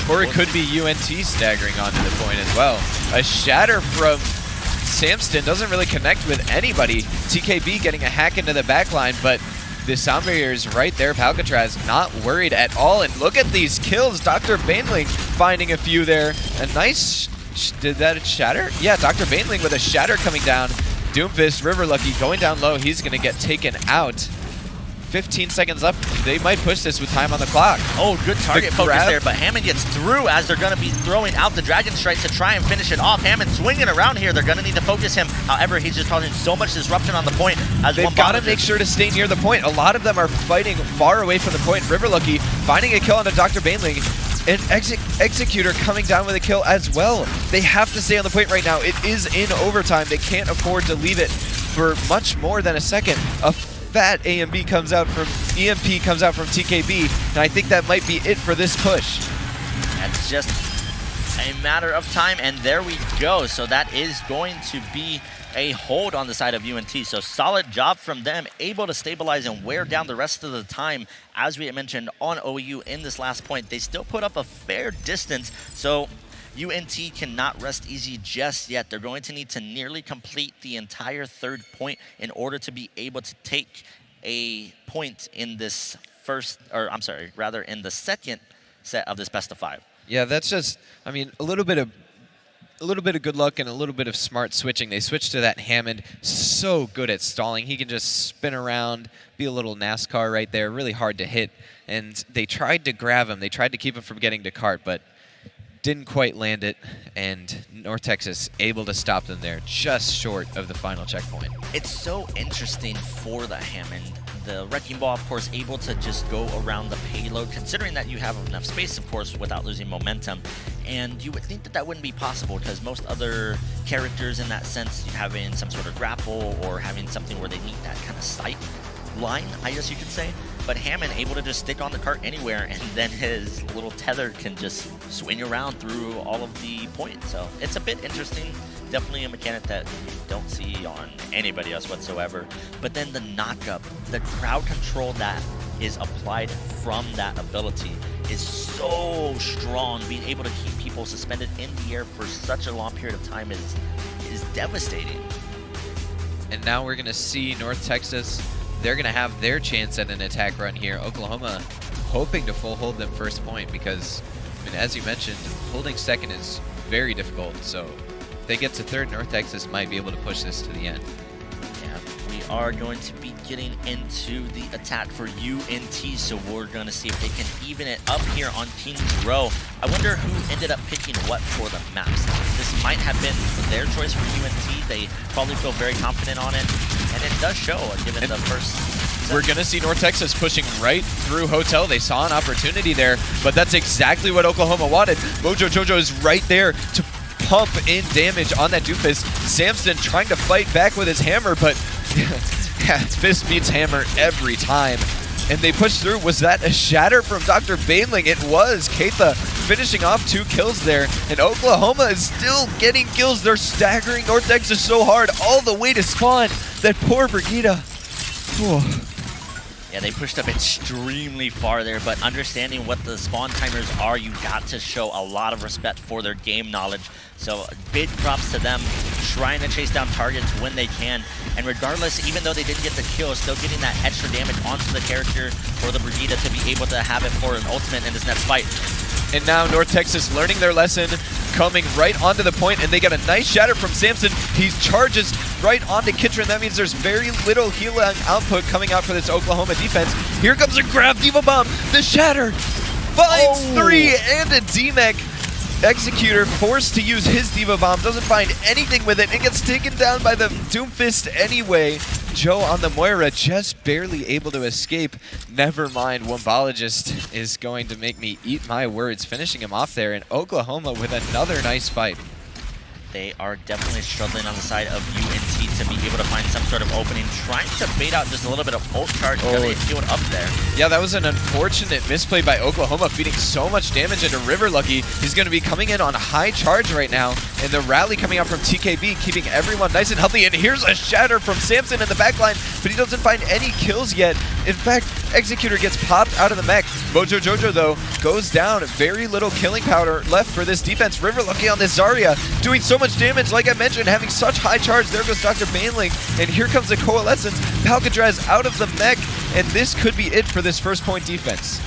or it could be UNT staggering onto the point as well. A shatter from Samston doesn't really connect with anybody. TKB getting a hack into the back line, but the sound barrier is right there. Palcatraz not worried at all. And look at these kills. Dr. Bainling finding a few there. A nice, did that shatter? Yeah, Dr. Bainling with a shatter coming down. Doomfist, River Lucky going down low. He's going to get taken out. 15 seconds left. They might push this with time on the clock. Oh, good target focus there, but Hammond gets through as they're going to be throwing out the Dragon Strike to try and finish it off. Hammond swinging around here. They're going to need to focus him. However, he's just causing so much disruption on the point. As they've got to make sure to stay near the point. A lot of them are fighting far away from the point. River Lucky finding a kill onto Dr. Bainling. And Executor coming down with a kill as well. They have to stay on the point right now. It is in overtime. They can't afford to leave it for much more than a second. A fat EMP comes out from TKB, and I think that might be it for this push. That's just a matter of time, and there we go. So that is going to be a hold on the side of UNT. So solid job from them, able to stabilize and wear down the rest of the time. As we had mentioned on OU in this last point, they still put up a fair distance. So UNT cannot rest easy just yet. They're going to need to nearly complete the entire third point in order to be able to take a point in this in the second set of this best of 5. Yeah, that's just, I mean, a little bit of good luck and a little bit of smart switching. They switched to that Hammond, so good at stalling. He can just spin around, be a little NASCAR right there, really hard to hit. And they tried to grab him. They tried to keep him from getting to cart, but didn't quite land it, and North Texas able to stop them there, just short of the final checkpoint. It's so interesting for the Hammond. The Wrecking Ball, of course, able to just go around the payload, considering that you have enough space, of course, without losing momentum. And you would think that that wouldn't be possible, because most other characters in that sense, having some sort of grapple or having something where they need that kind of sight line, I guess you could say. But Hammond able to just stick on the cart anywhere, and then his little tether can just swing around through all of the points. So it's a bit interesting. Definitely a mechanic that you don't see on anybody else whatsoever. But then the knockup, the crowd control that is applied from that ability is so strong. Being able to keep people suspended in the air for such a long period of time is devastating. And now we're going to see North Texas. They're going to have their chance at an attack run here. Oklahoma hoping to full hold them first point because, I mean, as you mentioned, holding second is very difficult. So if they get to third, North Texas might be able to push this to the end. Yeah, we are going to be getting into the attack for UNT, so we're going to see if they can even it up here on King's Row. I wonder who ended up picking what for the maps. This might have been their choice for UNT. They probably feel very confident on it, and it does show, given the first set. We're going to see North Texas pushing right through Hotel. They saw an opportunity there, but that's exactly what Oklahoma wanted. Mojo Jojo is right there to pump in damage on that Doomfist. Samson trying to fight back with his hammer, but fist beats hammer every time. And they push through. Was that a shatter from Dr. Bainling? It was. Keitha finishing off 2 kills there. And Oklahoma is still getting kills. They're staggering North Texas so hard all the way to spawn. That poor Brigida. Yeah, they pushed up extremely far there, but understanding what the spawn timers are, you got to show a lot of respect for their game knowledge. So big props to them, trying to chase down targets when they can. And regardless, even though they didn't get the kill, still getting that extra damage onto the character for the Brigida to be able to have it for an ultimate in this next fight. And now North Texas learning their lesson, coming right onto the point, and they got a nice shatter from Samson. He charges right onto Kitron. That means there's very little healing output coming out for this Oklahoma defense. Here comes a grab Diva Bomb. The shatter finds 3 and a D-Mech. Executor forced to use his Diva Bomb, doesn't find anything with it, and gets taken down by the Doomfist anyway. Joe on the Moira, just barely able to escape. Never mind, Wombologist is going to make me eat my words, finishing him off there, and Oklahoma with another nice fight. They are definitely struggling on the side of UNT to be able to find some sort of opening, trying to bait out just a little bit of ult charge. Got it healed up there. Yeah, that was an unfortunate misplay by Oklahoma, feeding so much damage into River Lucky. He's going to be coming in on high charge right now, and the rally coming out from TKB, keeping everyone nice and healthy. And here's a shatter from Samson in the backline, but he doesn't find any kills yet. In fact, Executor gets popped out of the mech. Mojo Jojo, though, goes down. Very little killing powder left for this defense. River Lucky on this Zarya, doing so much damage, like I mentioned, having such high charge. There goes Dr. Baneling, and here comes the Coalescence. Palcadraz out of the mech, and this could be it for this first point defense.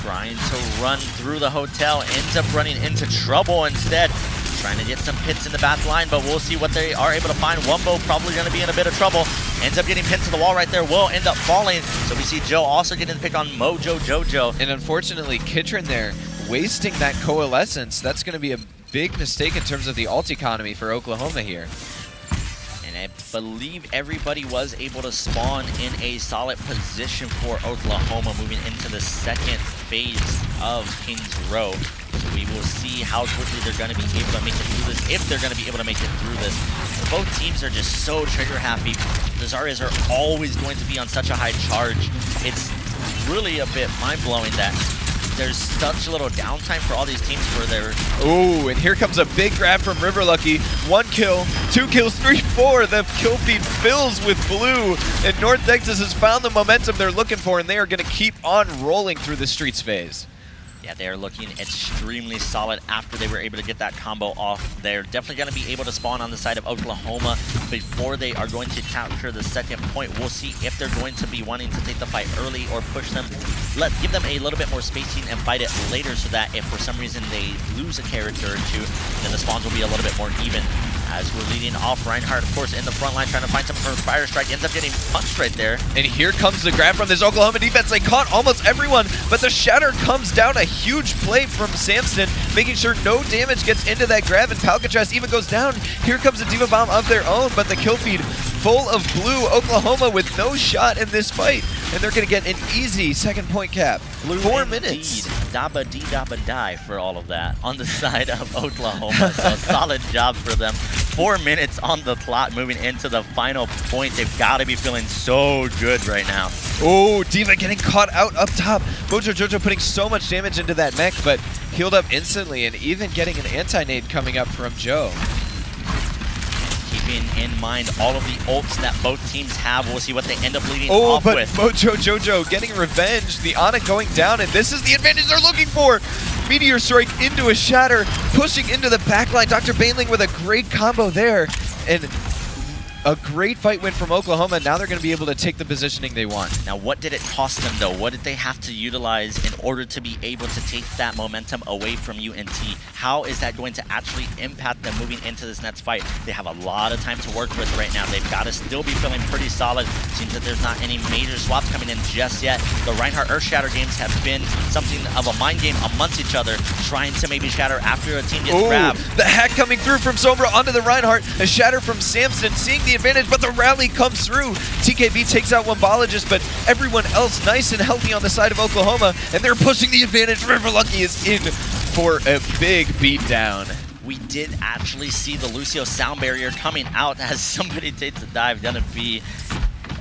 Trying to run through the hotel, ends up running into trouble instead. Trying to get some hits in the back line, but we'll see what they are able to find. Wumbo probably going to be in a bit of trouble. Ends up getting pinned to the wall right there. Will end up falling. So we see Joe also getting the pick on Mojo Jojo. And unfortunately, Kitrin there wasting that Coalescence. That's going to be a big mistake in terms of the ult economy for Oklahoma here. And I believe everybody was able to spawn in a solid position for Oklahoma moving into the second phase of Kings Row. So we will see how quickly they're going to be able to make it through this, if they're going to be able to make it through this. Both teams are just so trigger happy. The Zaryas are always going to be on such a high charge. It's really a bit mind-blowing that there's such little downtime for all these teams for their... Oh, and here comes a big grab from River Lucky. 1 kill, 2 kills, 3, 4. The kill feed fills with blue, and North Texas has found the momentum they're looking for, and they are going to keep on rolling through the streets phase. Yeah, they're looking extremely solid after they were able to get that combo off. They're definitely going to be able to spawn on the side of Oklahoma before they are going to capture the second point. We'll see if they're going to be wanting to take the fight early or push them. Give them a little bit more spacing and fight it later so that if for some reason they lose a character or two, then the spawns will be a little bit more even. As we're leading off, Reinhardt, of course, in the front line, trying to find something from Fire Strike, ends up getting punched right there. And here comes the grab from this Oklahoma defense. They caught almost everyone, but the shatter comes down. A huge play from Samson, making sure no damage gets into that grab, and Palcatraz even goes down. Here comes a Diva Bomb of their own, but the kill feed full of blue. Oklahoma with no shot in this fight, and they're going to get an easy second point cap. 4 minutes. Dabba dee dabba die for all of that on the side of Oklahoma. So solid job for them. 4 minutes on the clock moving into the final point. They've got to be feeling so good right now. Oh, Diva getting caught out up top. Mojo Jojo putting so much damage into that mech, but healed up instantly, and even getting an anti-nade coming up from Joe. Keeping in mind all of the ults that both teams have. We'll see what they end up leading off with. Mojo Jojo getting revenge. The Ana going down, and this is the advantage they're looking for. Meteor Strike into a shatter, pushing into the backline. Dr. Baneling with a great combo there, and a great fight win from Oklahoma. Now they're going to be able to take the positioning they want. Now, what did it cost them, though? What did they have to utilize in order to be able to take that momentum away from UNT? How is that going to actually impact them moving into this next fight? They have a lot of time to work with right now. They've got to still be feeling pretty solid. Seems that there's not any major swaps coming in just yet. The Reinhardt Earth Shatter games have been something of a mind game amongst each other, trying to maybe shatter after a team gets grabbed. The hack coming through from Sombra onto the Reinhardt. A shatter from Samson, seeing the advantage, but the rally comes through. TKB takes out Wombologist, but everyone else nice and healthy on the side of Oklahoma, and they're pushing the advantage. River Lucky is in for a big beatdown. We did actually see the Lucio sound barrier coming out as somebody takes a dive. Gonna be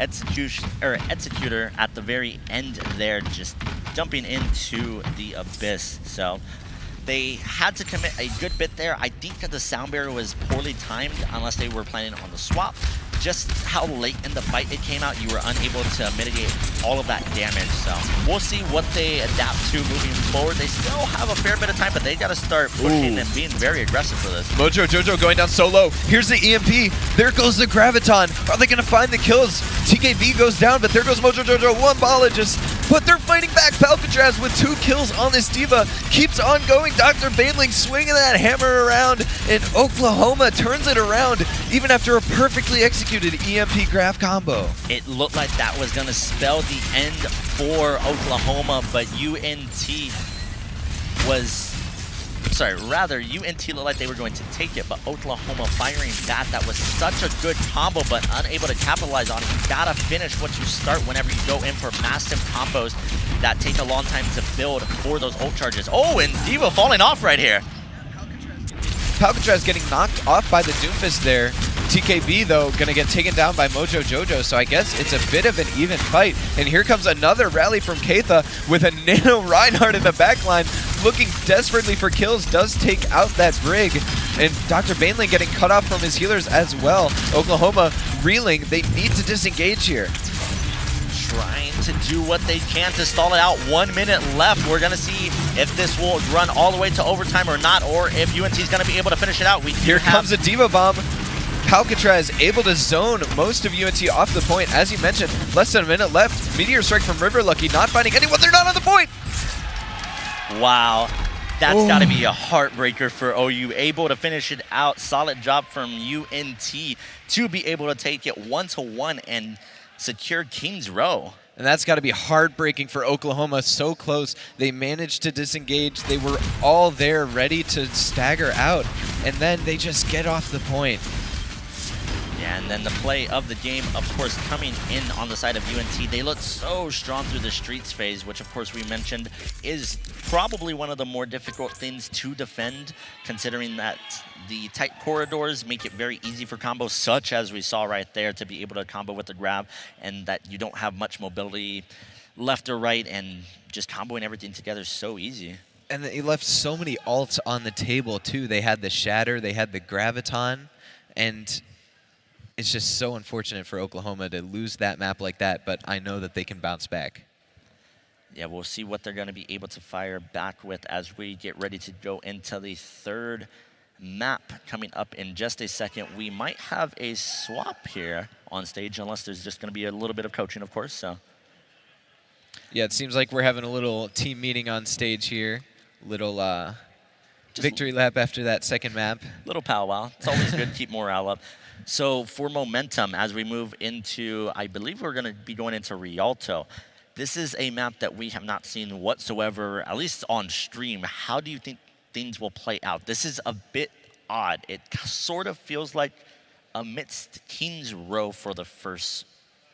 Executor at the very end there, just jumping into the abyss. So they had to commit a good bit there. I think that the sound barrier was poorly timed, unless they were planning on the swap. Just how late in the fight it came out, you were unable to mitigate all of that damage. So we'll see what they adapt to moving forward. They still have a fair bit of time, but they got to start pushing and being very aggressive for this. Mojo Jojo going down so low. Here's the EMP. There goes the Graviton. Are they going to find the kills? TKB goes down, but there goes Mojo Jojo. Wombologist. But they're fighting back. Palcatraz with 2 kills on this Diva keeps on going. Dr. Baneling swinging that hammer around, and Oklahoma turns it around even after a perfectly executed EMP graph combo. It looked like that was going to spell the end for Oklahoma, but UNT was sorry, rather UNT looked like they were going to take it, but Oklahoma firing that. That was such a good combo, but unable to capitalize on it. You gotta finish what you start whenever you go in for massive combos that take a long time to build for those ult charges. Oh, and Diva falling off right here. Palcatraz getting knocked off by the Doomfist there. TKB, though, going to get taken down by Mojo Jojo, so I guess it's a bit of an even fight. And here comes another rally from Keitha with a Nano Reinhardt in the backline, looking desperately for kills, does take out that Brig. And Dr. Bainley getting cut off from his healers as well. Oklahoma reeling. They need to disengage here. Trying to do what they can to stall it out. 1 minute left. We're going to see if this will run all the way to overtime or not, or if UNT is going to be able to finish it out. Here comes a Diva Bomb. Palcatraz able to zone most of UNT off the point. As you mentioned, less than a minute left. Meteor Strike from River Lucky not finding anyone. They're not on the point. Wow. That's got to be a heartbreaker for OU. Able to finish it out. Solid job from UNT to be able to take it 1-1 and secure King's Row. And that's got to be heartbreaking for Oklahoma. So close. They managed to disengage. They were all there ready to stagger out. And then they just get off the point. Yeah, and then the play of the game, of course, coming in on the side of UNT. They looked so strong through the streets phase, which, of course, we mentioned is probably one of the more difficult things to defend, considering that the tight corridors make it very easy for combos, such as we saw right there, to be able to combo with the grab, and that you don't have much mobility left or right, and just comboing everything together is so easy. And they left so many ults on the table, too. They had the Shatter, they had the Graviton, and it's just so unfortunate for Oklahoma to lose that map like that, but I know that they can bounce back. Yeah, we'll see what they're going to be able to fire back with as we get ready to go into the third map coming up in just a second. We might have a swap here on stage, unless there's just going to be a little bit of coaching, of course. So, yeah, it seems like we're having a little team meeting on stage here. Little victory lap after that second map. Little powwow. It's always good to keep morale up. So for momentum, as we move into, I believe we're going to be going into Rialto. This is a map that we have not seen whatsoever, at least on stream. How do you think things will play out? This is a bit odd. It sort of feels like amidst King's Row for the first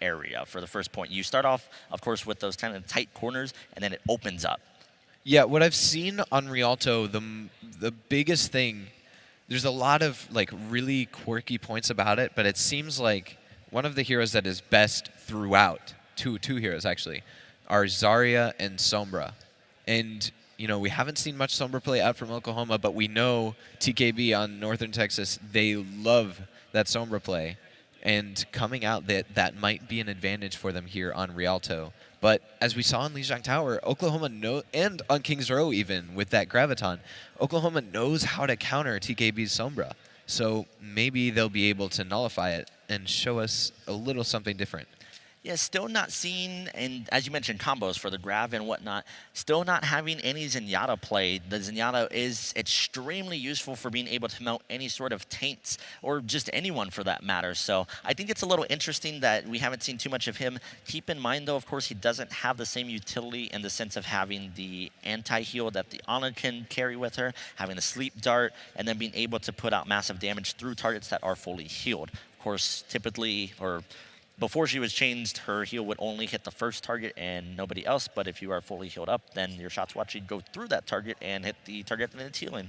area, for the first point. You start off, of course, with those kind of tight corners, and then it opens up. Yeah, what I've seen on Rialto, the biggest thing, there's a lot of like really quirky points about it, but it seems like one of the heroes that is best throughout, two heroes actually, are Zarya and Sombra. And, you know, we haven't seen much Sombra play out from Oklahoma, but we know TKB on Northern Texas, they love that Sombra play. And coming out, that might be an advantage for them here on Rialto. But as we saw in Lijiang Tower, Oklahoma and on King's Row even with that Graviton, Oklahoma knows how to counter TKB's Sombra. So maybe they'll be able to nullify it and show us a little something different. Yeah, still not seeing, and as you mentioned, combos for the grab and whatnot, still not having any Zenyatta play. The Zenyatta is extremely useful for being able to mount any sort of taints, or just anyone for that matter. So I think it's a little interesting that we haven't seen too much of him. Keep in mind, though, of course, he doesn't have the same utility in the sense of having the anti-heal that the Ana can carry with her, having the sleep dart, and then being able to put out massive damage through targets that are fully healed. Of course, typically, or before she was changed, her heal would only hit the first target and nobody else, but if you are fully healed up, then your shots will actually go through that target and hit the target and it's healing.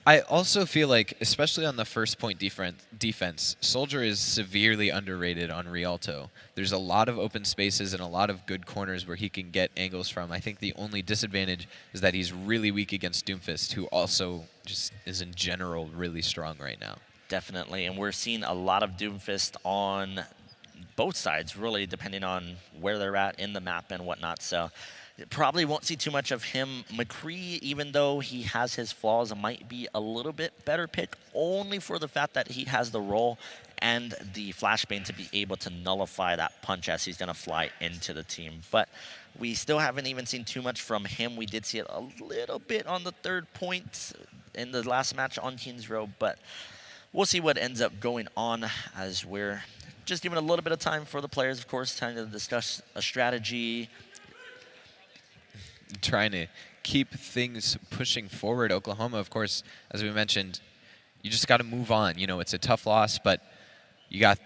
I also feel like, especially on the first point defense, Soldier is severely underrated on Rialto. There's a lot of open spaces and a lot of good corners where he can get angles from. I think the only disadvantage is that he's really weak against Doomfist, who also just is in general really strong right now. Definitely, and we're seeing a lot of Doomfist on both sides, really, depending on where they're at in the map and whatnot. So probably won't see too much of him. McCree, even though he has his flaws, might be a little bit better pick, only for the fact that he has the roll and the flashbang to be able to nullify that punch as he's going to fly into the team. But we still haven't even seen too much from him. We did see it a little bit on the third point in the last match on King's Row, but we'll see what ends up going on as we're just giving a little bit of time for the players, of course, time to discuss a strategy. trying to keep things pushing forward. Oklahoma, of course, as we mentioned, you just got to move on. You know, it's a tough loss, but you got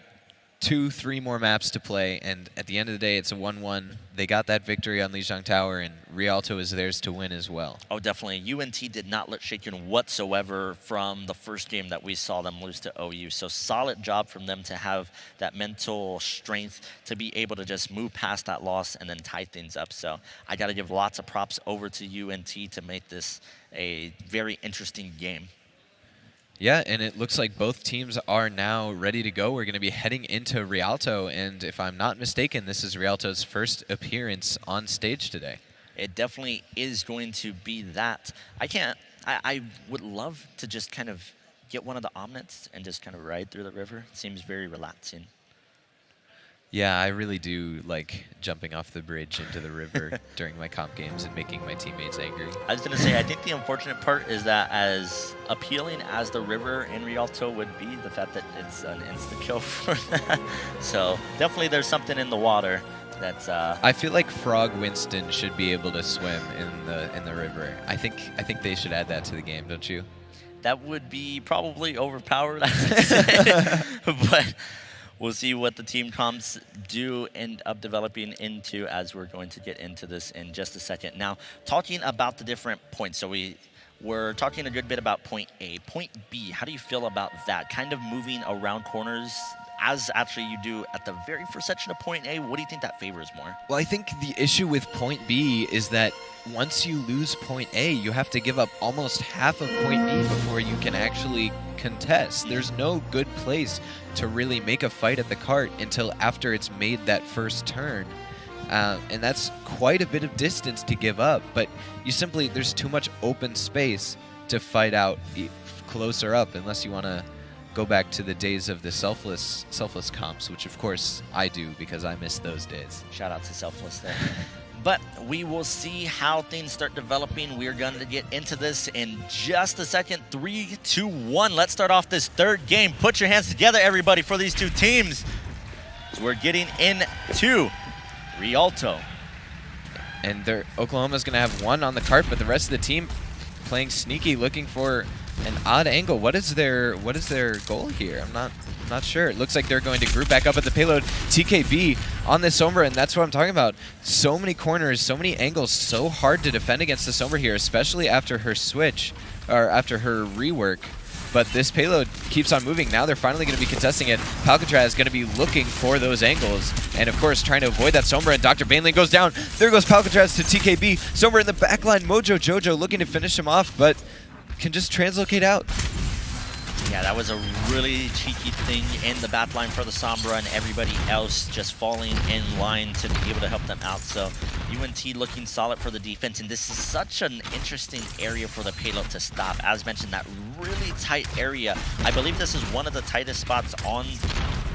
2-3 more maps to play, and at the end of the day, it's a 1-1. They got that victory on Lijiang Tower, and Rialto is theirs to win as well. Oh, definitely. UNT did not let shaken whatsoever from the first game that we saw them lose to OU. So solid job from them to have that mental strength to be able to just move past that loss and then tie things up. So I got to give lots of props over to UNT to make this a very interesting game. Yeah, and it looks like both teams are now ready to go. We're going to be heading into Rialto, and if I'm not mistaken, this is Rialto's first appearance on stage today. It definitely is going to be that. I would love to just kind of get one of the omnits and just kind of ride through the river. It seems very relaxing. Yeah, I really do like jumping off the bridge into the river during my comp games and making my teammates angry. I was going to say, I think the unfortunate part is that as appealing as the river in Rialto would be, the fact that it's an insta-kill for that. So definitely there's something in the water that's... I feel like Frog Winston should be able to swim in the river. I think they should add that to the game, don't you? That would be probably overpowered, I would say. But we'll see what the team comps do end up developing into as we're going to get into this in just a second. Now, talking about the different points. So we're talking a good bit about point A. Point B, how do you feel about that? Kind of moving around corners as actually you do at the very first section of point A. What do you think that favors more? Well, I think the issue with point B is that once you lose point A, you have to give up almost half of point B before you can actually contest. There's no good place to really make a fight at the cart until after it's made that first turn. And that's quite a bit of distance to give up, but there's too much open space to fight out closer up unless you want to go back to the days of the selfless comps, which of course I do because I miss those days. Shout out to Selfless there. But we will see how things start developing. We're going to get into this in just a second. 3, 2, 1. Let's start off this third game. Put your hands together, everybody, for these two teams. We're getting into Rialto. And Oklahoma's going to have one on the cart, but the rest of the team playing sneaky, looking for an odd angle. What is their goal here? I'm not sure. It looks like they're going to group back up at the payload. TKB on this Sombra, and that's what I'm talking about. So many corners, so many angles, so hard to defend against the Sombra here, especially after her switch, or after her rework. But this payload keeps on moving. Now they're finally going to be contesting it. Palcatraz is going to be looking for those angles. And of course, trying to avoid that Sombra, and Dr. Bainling goes down. There goes Palcatraz to TKB. Sombra in the backline. Mojo Jojo looking to finish him off, but can just translocate out. Yeah, that was a really cheeky thing in the backline for the Sombra, and everybody else just falling in line to be able to help them out. So UNT looking solid for the defense, and this is such an interesting area for the payload to stop. As mentioned, that really tight area. I believe this is one of the tightest spots on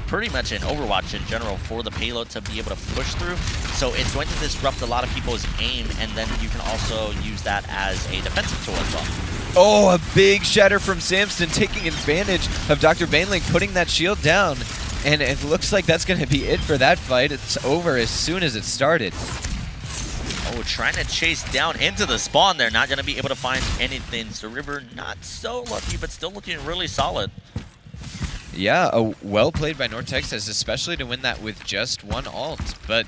pretty much in Overwatch in general for the payload to be able to push through. So it's going to disrupt a lot of people's aim, and then you can also use that as a defensive tool as well. Oh, a big shatter from Samson, taking advantage of Dr. Bainling, putting that shield down. And it looks like that's going to be it for that fight. It's over as soon as it started. Oh, trying to chase down into the spawn there. Not going to be able to find anything. So River not so lucky, but still looking really solid. Yeah, well played by North Texas, especially to win that with just one ult. But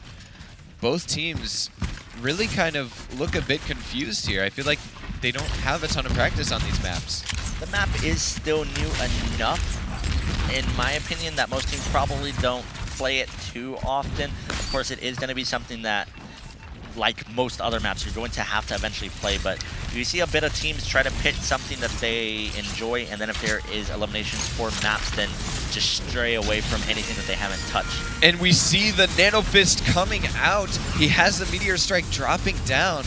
both teams really kind of look a bit confused here. I feel like they don't have a ton of practice on these maps. The map is still new enough, in my opinion, that most teams probably don't play it too often. Of course, it is going to be something that, like most other maps, you're going to have to eventually play, but you see a bit of teams try to pick something that they enjoy, and then if there is eliminations for maps, then just stray away from anything that they haven't touched. And we see the Nano Fist coming out. He has the Meteor Strike dropping down.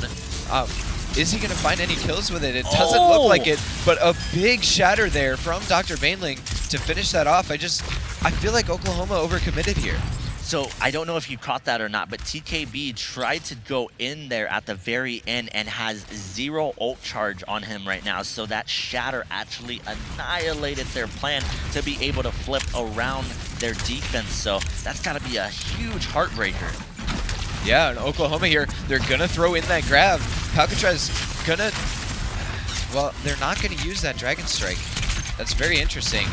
Is he going to find any kills with it? It doesn't look like it, but a big shatter there from Dr. Bainling to finish that off. I feel like Oklahoma overcommitted here. So I don't know if you caught that or not, but TKB tried to go in there at the very end and has 0 ult charge on him right now. So that shatter actually annihilated their plan to be able to flip around their defense. So that's got to be a huge heartbreaker. Yeah, and Oklahoma here, they're going to throw in that grab. Palcatraz gonna, well, they're not gonna use that Dragon Strike. That's very interesting,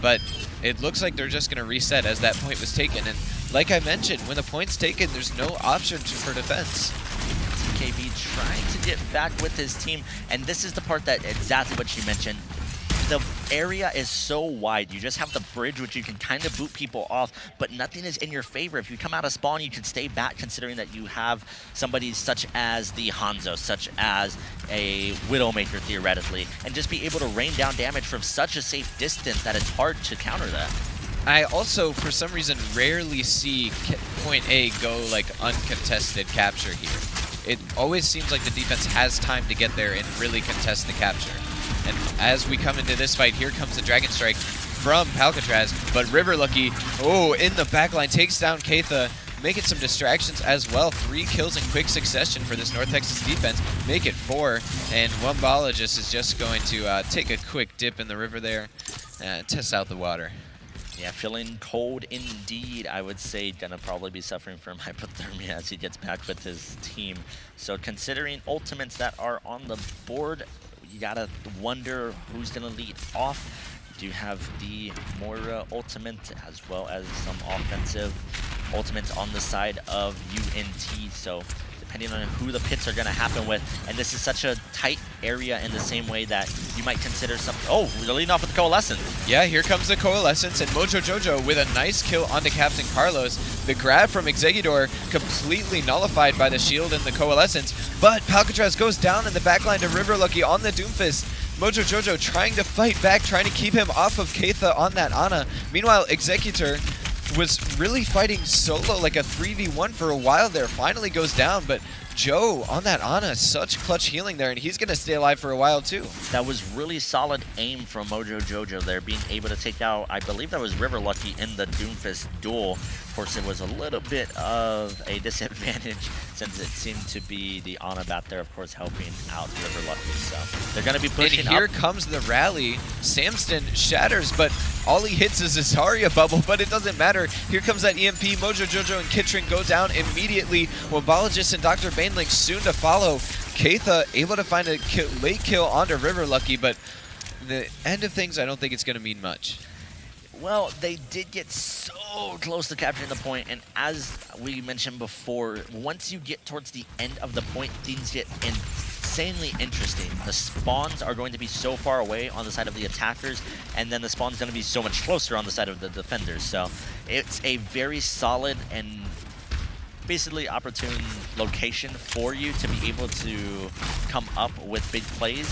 but it looks like they're just gonna reset as that point was taken. And like I mentioned, when the point's taken, there's no option for defense. TKB trying to get back with his team, and this is the part that exactly what you mentioned. The area is so wide. You just have the bridge, which you can kind of boot people off, but nothing is in your favor. If you come out of spawn, you can stay back, considering that you have somebody such as the Hanzo, such as a Widowmaker, theoretically, and just be able to rain down damage from such a safe distance that it's hard to counter that. I also, for some reason, rarely see point A go like uncontested capture here. It always seems like the defense has time to get there and really contest the capture. And as we come into this fight, here comes the Dragon Strike from Palcatraz, but River Lucky, oh, in the backline, takes down Keitha, making some distractions as well. 3 kills in quick succession for this North Texas defense, make it 4, and Wumbologist is just going to take a quick dip in the river there, test out the water. Yeah, feeling cold indeed, I would say. Gonna probably be suffering from hypothermia as he gets back with his team. So considering ultimates that are on the board, you gotta wonder who's gonna lead off. You do have the Moira ultimate as well as some offensive ultimates on the side of UNT. So depending on who the pits are gonna happen with, and this is such a tight area in the same way that you might consider some. Oh, we're leading off with the Coalescence. Yeah, here comes the Coalescence, and Mojo Jojo with a nice kill onto Captain Carlos. The grab from Executor completely nullified by the shield and the Coalescence, but Palcatraz goes down in the backline to River Lucky on the Doomfist. Mojo Jojo trying to fight back, trying to keep him off of Keitha on that Ana. Meanwhile, Executor was really fighting solo, like a 3v1 for a while there, finally goes down, but Joe on that Ana, such clutch healing there, and he's going to stay alive for a while too. That was really solid aim from Mojo Jojo there, being able to take out, I believe that was River Lucky in the Doomfist duel. Of course, it was a little bit of a disadvantage since it seemed to be the Ana bat there, of course, helping out River Lucky. So they're going to be pushing and here up. Comes the rally. Samston shatters, but all he hits is a Zarya bubble, but it doesn't matter. Here comes that EMP. Mojo Jojo and Kitrin go down immediately. Wumbologist and Dr. Baneling soon to follow. Keitha able to find a late kill onto River Lucky, but the end of things, I don't think it's going to mean much. Well, they did get so close to capturing the point, and as we mentioned before, once you get towards the end of the point, things get insanely interesting. The spawns are going to be so far away on the side of the attackers, and then the spawn's going to be so much closer on the side of the defenders. So it's a very solid and basically opportune location for you to be able to come up with big plays,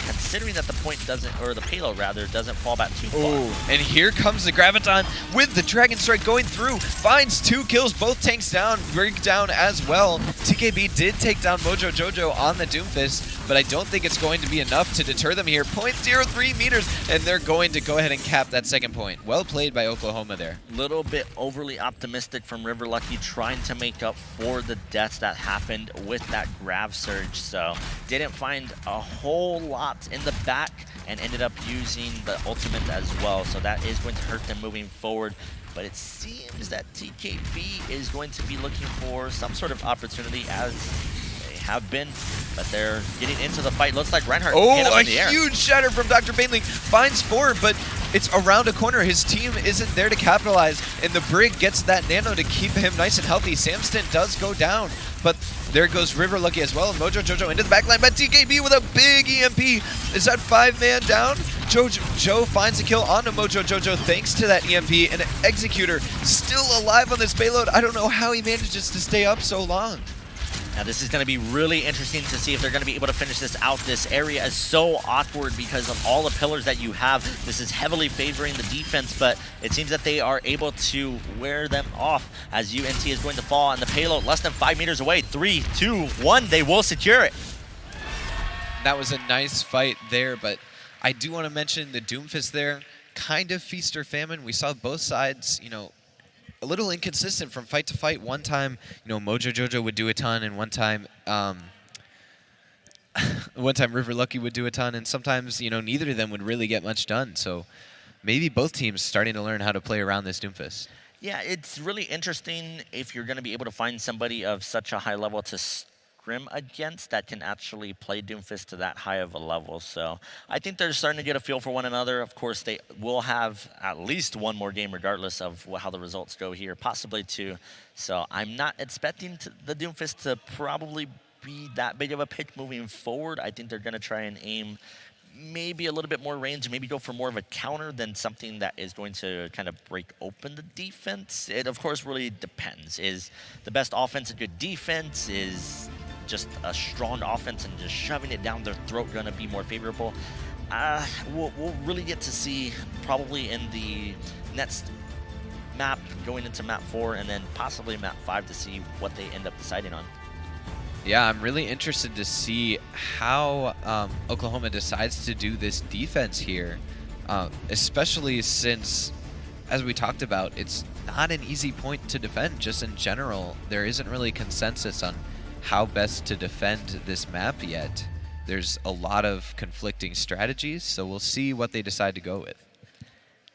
considering that the point doesn't, or the payload rather, doesn't fall back too far. Ooh, and here comes the Graviton with the Dragon Strike going through, finds 2 kills, both tanks down, Brig down as well. TKB did take down Mojo Jojo on the Doomfist, but I don't think it's going to be enough to deter them here. 0.03 meters, and they're going to go ahead and cap that second point. Well played by Oklahoma there. Little bit overly optimistic from River Lucky, trying to make up for the deaths that happened with that Grav Surge. So didn't find a whole lot in the back and ended up using the ultimate as well. So that is going to hurt them moving forward. But it seems that TKB is going to be looking for some sort of opportunity, as they have been, but they're getting into the fight. Looks like Reinhardt hit up in the air. Huge shatter from Dr. Baneling, finds 4, but it's around a corner. His team isn't there to capitalize, and the Brig gets that nano to keep him nice and healthy. Samston does go down, but there goes River Lucky as well. Mojo Jojo into the backline, but TKB with a big EMP. Is that 5-man down? Joe finds a kill onto Mojo Jojo thanks to that EMP, and Executor still alive on this payload. I don't know how he manages to stay up so long. Now this is going to be really interesting to see if they're going to be able to finish this out. This area is so awkward because of all the pillars that you have. This is heavily favoring the defense, but it seems that they are able to wear them off as UNT is going to fall on the payload less than 5 meters away. 3, 2, 1, they will secure it. That was a nice fight there, but I do want to mention the Doomfist there. Kind of feast or famine. We saw both sides, you know, a little inconsistent from fight to fight. One time, you know, Mojo Jojo would do a ton, and one time River Lucky would do a ton, and sometimes, you know, neither of them would really get much done. So maybe both teams starting to learn how to play around this Doomfist. Yeah, it's really interesting if you're going to be able to find somebody of such a high level to scrim against that can actually play Doomfist to that high of a level. So I think they're starting to get a feel for one another. Of course, they will have at least one more game regardless of how the results go here, possibly two. So I'm not expecting the Doomfist to probably be that big of a pitch moving forward. I think they're going to try and aim maybe a little bit more range, maybe go for more of a counter than something that is going to kind of break open the defense. It, of course, really depends. Is the best offense a good defense? Is just a strong offense and just shoving it down their throat going to be more favorable? We'll really get to see probably in the next map, going into map 4 and then possibly map 5 to see what they end up deciding on. Yeah, I'm really interested to see how Oklahoma decides to do this defense here, especially since, as we talked about, it's not an easy point to defend. Just in general, there isn't really consensus on how best to defend this map yet. There's a lot of conflicting strategies, so we'll see what they decide to go with.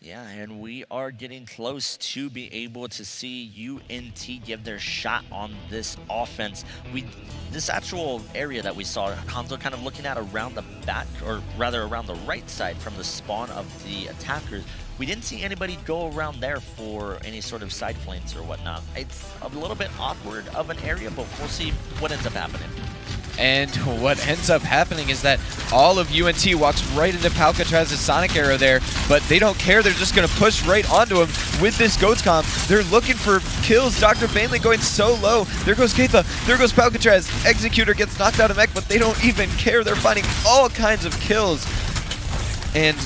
Yeah, and we are getting close to be able to see UNT give their shot on this offense. This actual area that we saw, Hanzo kind of looking at around the back, or rather around the right side from the spawn of the attackers, we didn't see anybody go around there for any sort of side flanks or whatnot. It's a little bit awkward of an area, but we'll see what ends up happening. And what ends up happening is that all of UNT walks right into Palcatraz's Sonic Arrow there, but they don't care. They're just going to push right onto him with this Goats Comp. They're looking for kills. Dr. Bainley going so low. There goes Keitha. There goes Palcatraz. Executor gets knocked out of mech, but they don't even care. They're finding all kinds of kills. And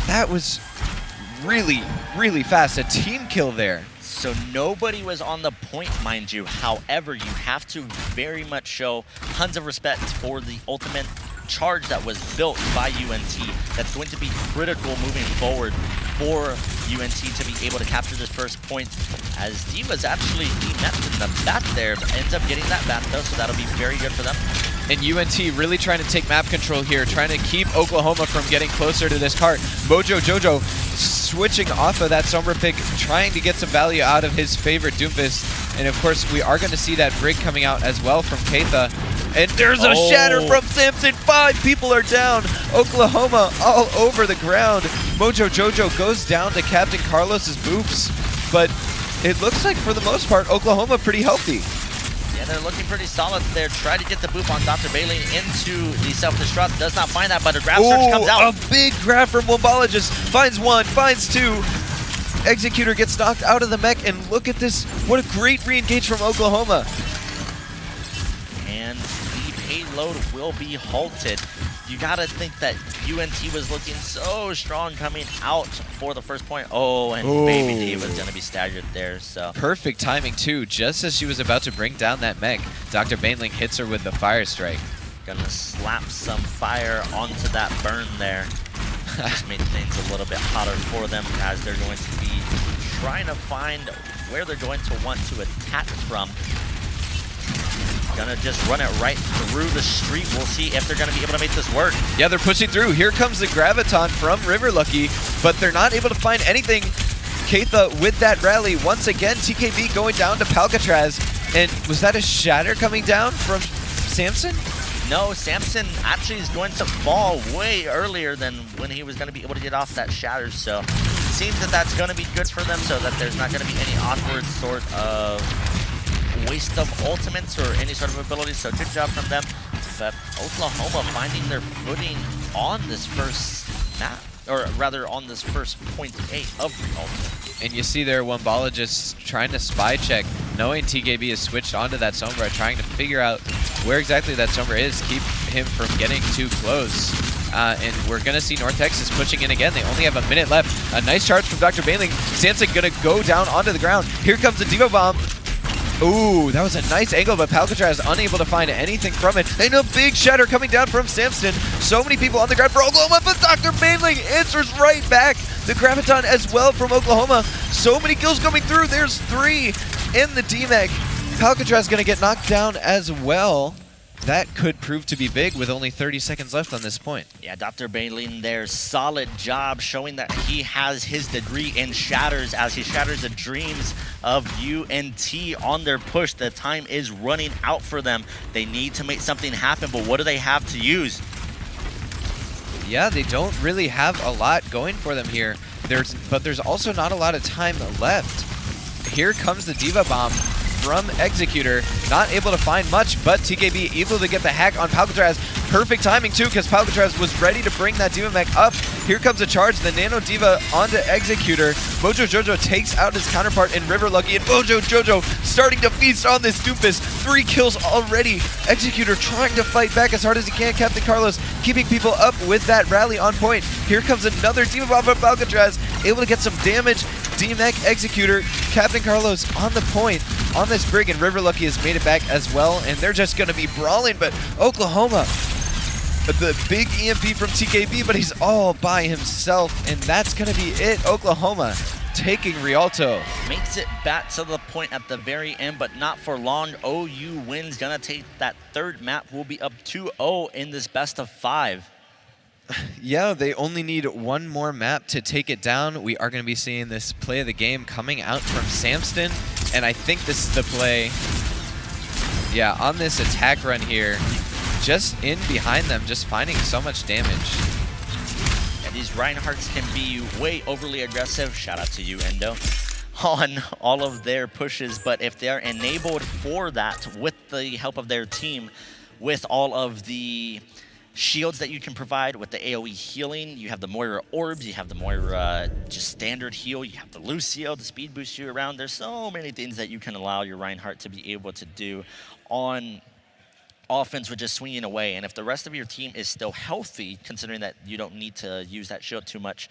that was really, really fast. A team kill there. So nobody was on the point, mind you. However, you have to very much show tons of respect for the ultimate charge that was built by UNT. That's going to be critical moving forward for UNT to be able to capture this first point, as Diva's actually demethed in the back there, but ends up getting that back though, so that'll be very good for them. And UNT really trying to take map control here, trying to keep Oklahoma from getting closer to this cart. Mojo Jojo switching off of that Sombra pick, trying to get some value out of his favorite Doomfist. And of course, we are going to see that Brig coming out as well from Keitha. And there's a shatter from Samson. 5 people are down. Oklahoma all over the ground. Mojo Jojo goes down to Captain Carlos's boops. But it looks like for the most part, Oklahoma pretty healthy. Yeah, they're looking pretty solid there. Try to get the boop on Dr. Bailey into the self-destruct. Does not find that, but a grab search comes out. A big grab from Wombologist. Finds 1, finds 2. Executor gets knocked out of the mech, and look at this. What a great re-engage from Oklahoma. And the payload will be halted. You gotta think that UNT was looking so strong coming out for the first point. Oh, and Baby D was gonna be staggered there, so. Perfect timing too, just as she was about to bring down that mech. Dr. Bainling hits her with the Fire Strike. Gonna slap some fire onto that burn there. Just make things a little bit hotter for them, as they're going to be trying to find where they're going to want to attack from. Gonna just run it right through the street. We'll see if they're gonna be able to make this work. Yeah, they're pushing through. Here comes the Graviton from River Lucky, but they're not able to find anything. Keitha with that rally. Once again, TKB going down to Palcatraz. And was that a shatter coming down from Samson? No, Samson actually is going to fall way earlier than when he was going to be able to get off that shatter. So it seems that that's going to be good for them, so that there's not going to be any awkward sort of waste of ultimates or any sort of ability. So good job from them. But Oklahoma finding their footing on this first map, or rather on this first point A of Rialto. And you see there Wombologist trying to spy check, knowing TKB has switched onto that Sombra, trying to figure out where exactly that Sombra is, keep him from getting too close. And we're going to see North Texas pushing in again. They only have a minute left. A nice charge from Dr. Bainling. Sansa going to go down onto the ground. Here comes the Devo Bomb. Ooh, that was a nice angle, but Palcatraz unable to find anything from it. And a big shatter coming down from Samson. So many people on the ground for Oklahoma, but Dr. Bainling answers right back. The Graviton as well from Oklahoma. So many kills coming through. There's 3 in the D-Mech. Palcatraz going to get knocked down as well. that could prove to be big with only 30 seconds left on this point. Yeah, Dr. Bailin there, solid job showing that he has his degree in shatters as he shatters the dreams of UNT on their push. The time is running out for them. They need to make something happen, but what do they have to use? Yeah, they don't really have a lot going for them here. But there's also not a lot of time left. Here comes the Diva Bomb from Executor. Not able to find much, but TKB able to get the hack on Palcatraz. Perfect timing too, because Palcatraz was ready to bring that Diva Mech up. Here comes a charge, the Nano Diva onto Executor. Mojo Jojo takes out his counterpart in River Lucky, and Mojo Jojo starting to feast on this Doofus. 3 kills already. Executor trying to fight back as hard as he can. Captain Carlos keeping people up with that rally on point. Here comes another Diva Bomb from Palcatraz, able to get some damage. D-Mech Executor, Captain Carlos on the point on this Brig, and River Lucky has made it back as well, and they're just going to be brawling, but Oklahoma, the big EMP from TKB, but he's all by himself, and that's going to be it. Oklahoma taking Rialto. Makes it back to the point at the very end, but not for long. OU wins, gonna take that third map. We'll be up 2-0 in this best of 5. Yeah, they only need one more map to take it down. We are going to be seeing this play of the game coming out from Samston, and I think this is the play. Yeah, on this attack run here, just in behind them, just finding so much damage. And these Reinhardts can be way overly aggressive. Shout out to you, Endo, on all of their pushes, but if they're enabled for that with the help of their team, with all of the shields that you can provide with the AoE healing, you have the Moira orbs, you have the Moira just standard heal, you have the Lucio, the speed boost you around. There's so many things that you can allow your Reinhardt to be able to do on offense with just swinging away. And if the rest of your team is still healthy, considering that you don't need to use that shield too much,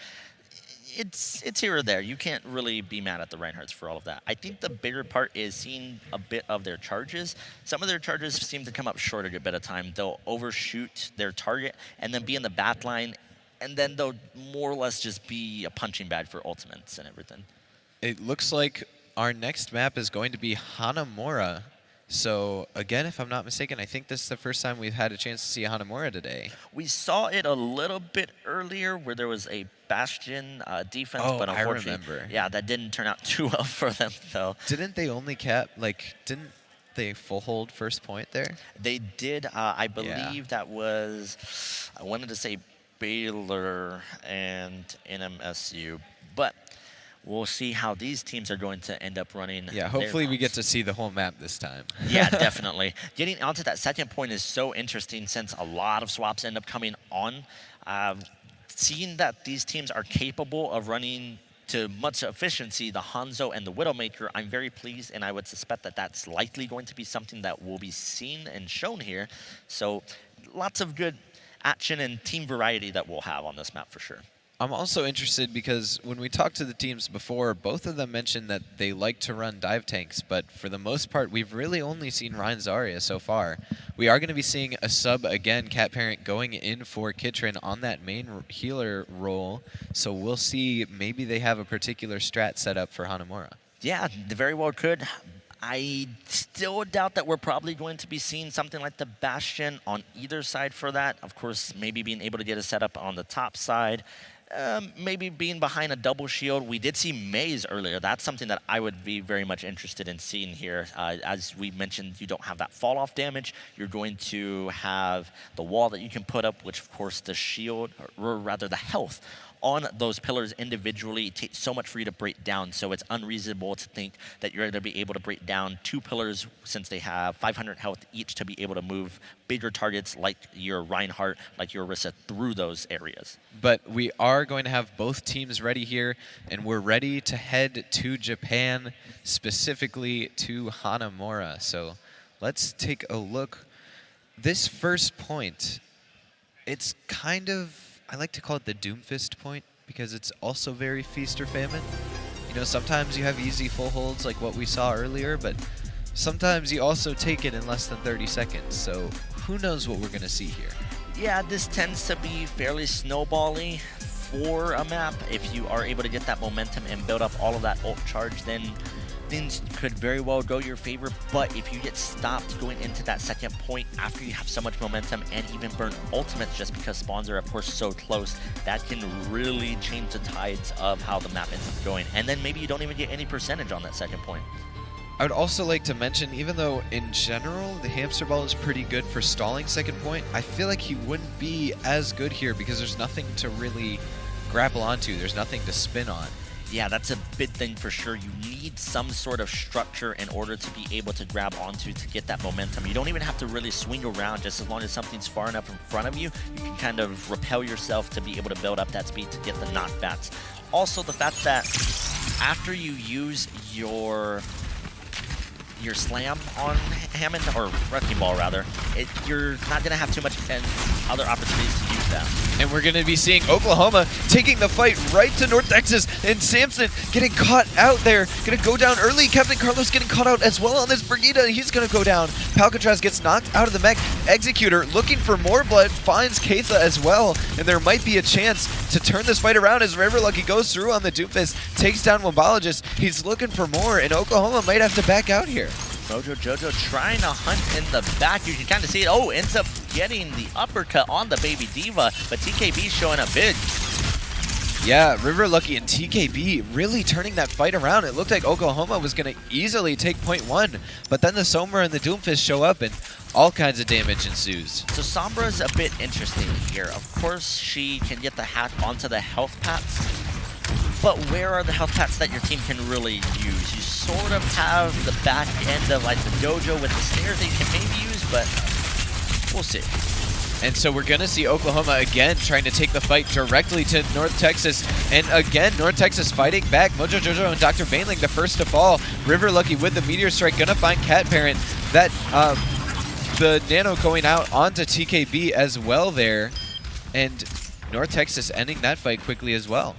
it's here or there. You can't really be mad at the Reinhardts for all of that. I think the bigger part is seeing a bit of their charges. Some of their charges seem to come up short a good bit of time. They'll overshoot their target and then be in the back line, and then they'll more or less just be a punching bag for ultimates and everything. It looks like our next map is going to be Hanamura. So again, if I'm not mistaken, I think this is the first time we've had a chance to see Hanamura today. We saw it a little bit earlier where there was a Bastion defense, but unfortunately, I remember. Yeah, that didn't turn out too well for them though. Didn't they only cap, like, didn't they full hold first point there? They did, I believe that was, I wanted to say Baylor and NMSU, but we'll see how these teams are going to end up running. Yeah, hopefully we get to see the whole map this time. Yeah, definitely. Getting onto that second point is so interesting since a lot of swaps end up coming on. Seeing that these teams are capable of running to much efficiency, the Hanzo and the Widowmaker, I'm very pleased, and I would suspect that that's likely going to be something that will be seen and shown here. So lots of good action and team variety that we'll have on this map for sure. I'm also interested because when we talked to the teams before, both of them mentioned that they like to run dive tanks, but for the most part, we've really only seen Ryan Zarya so far. We are going to be seeing a sub again, Cat Parent, going in for Kitrin on that main healer role, so we'll see. Maybe they have a particular strat set up for Hanamura. Yeah, they very well could. I still doubt that we're probably going to be seeing something like the Bastion on either side for that. Of course, maybe being able to get a setup on the top side. Maybe being behind a double shield. We did see Maze earlier. That's something that I would be very much interested in seeing here. As we mentioned, you don't have that fall off damage. You're going to have the wall that you can put up, which of course the shield, or rather the health on those pillars individually takes so much for you to break down, so it's unreasonable to think that you're going to be able to break down 2 pillars since they have 500 health each to be able to move bigger targets like your Reinhardt, like your Orisa through those areas. But we are going to have both teams ready here, and we're ready to head to Japan, specifically to Hanamura. So let's take a look. This first point, it's kind of, I like to call it the Doomfist point because it's also very feast or famine. You know, sometimes you have easy full holds like what we saw earlier, but sometimes you also take it in less than 30 seconds. So who knows what we're going to see here. Yeah, this tends to be fairly snowbally for a map. If you are able to get that momentum and build up all of that ult charge, then things could very well go your favor, but if you get stopped going into that second point after you have so much momentum and even burn ultimates just because spawns are of course so close, that can really change the tides of how the map ends up going. And then maybe you don't even get any percentage on that second point. I would also like to mention, even though in general the hamster ball is pretty good for stalling second point, I feel like he wouldn't be as good here because there's nothing to really grapple onto. There's nothing to spin on. Yeah, that's a big thing for sure. You need some sort of structure in order to be able to grab onto to get that momentum. You don't even have to really swing around. Just as long as something's far enough in front of you, you can kind of repel yourself to be able to build up that speed to get the knockbacks. Also, the fact that after you use your slam on Hammond, or Wrecking Ball rather, you're not going to have too much other opportunities to use that. And we're going to be seeing Oklahoma taking the fight right to North Texas, and Samson getting caught out there. Going to go down early. Captain Carlos getting caught out as well on this Brigida. He's going to go down. Palcatraz gets knocked out of the mech. Executor looking for more blood, finds Keitha as well, and there might be a chance to turn this fight around as River Lucky goes through on the Doomfist, takes down Wombologist. He's looking for more, and Oklahoma might have to back out here. Mojo Jojo trying to hunt in the back. You can kind of see it. Oh, ends up getting the uppercut on the Baby Diva, but TKB showing up big. Yeah, River Lucky and TKB really turning that fight around. It looked like Oklahoma was going to easily take point one, but then the Sombra and the Doomfist show up and all kinds of damage ensues. So Sombra's a bit interesting here. Of course, she can get the hack onto the health pats, but where are the health pats that your team can really use? You sort of have the back end of like the dojo with the stairs that you can maybe use, but we'll see. And so we're going to see Oklahoma again trying to take the fight directly to North Texas. And again, North Texas fighting back. Mojo Jojo and Dr. Bainling the first to fall. River Lucky with the Meteor Strike going to find Cat Parent. That the Nano going out onto TKB as well there. And North Texas ending that fight quickly as well.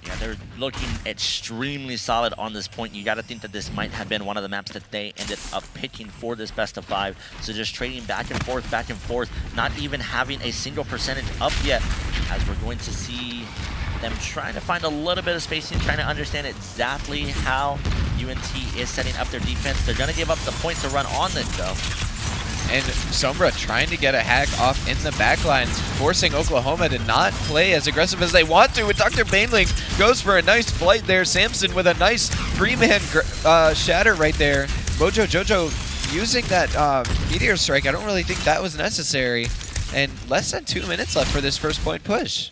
Yeah, they're looking extremely solid on this point. You got to think that this might have been one of the maps that they ended up picking for this best of 5. So just trading back and forth, not even having a single percentage up yet, as we're going to see them trying to find a little bit of spacing, trying to understand exactly how UNT is setting up their defense. They're going to give up the point to run on this, though. And Sombra trying to get a hack off in the backlines, forcing Oklahoma to not play as aggressive as they want to. With Dr. Bainling goes for a nice flight there. Samson with a nice three-man shatter right there. Mojo Jojo using that Meteor Strike. I don't really think that was necessary. And less than 2 minutes left for this first point push.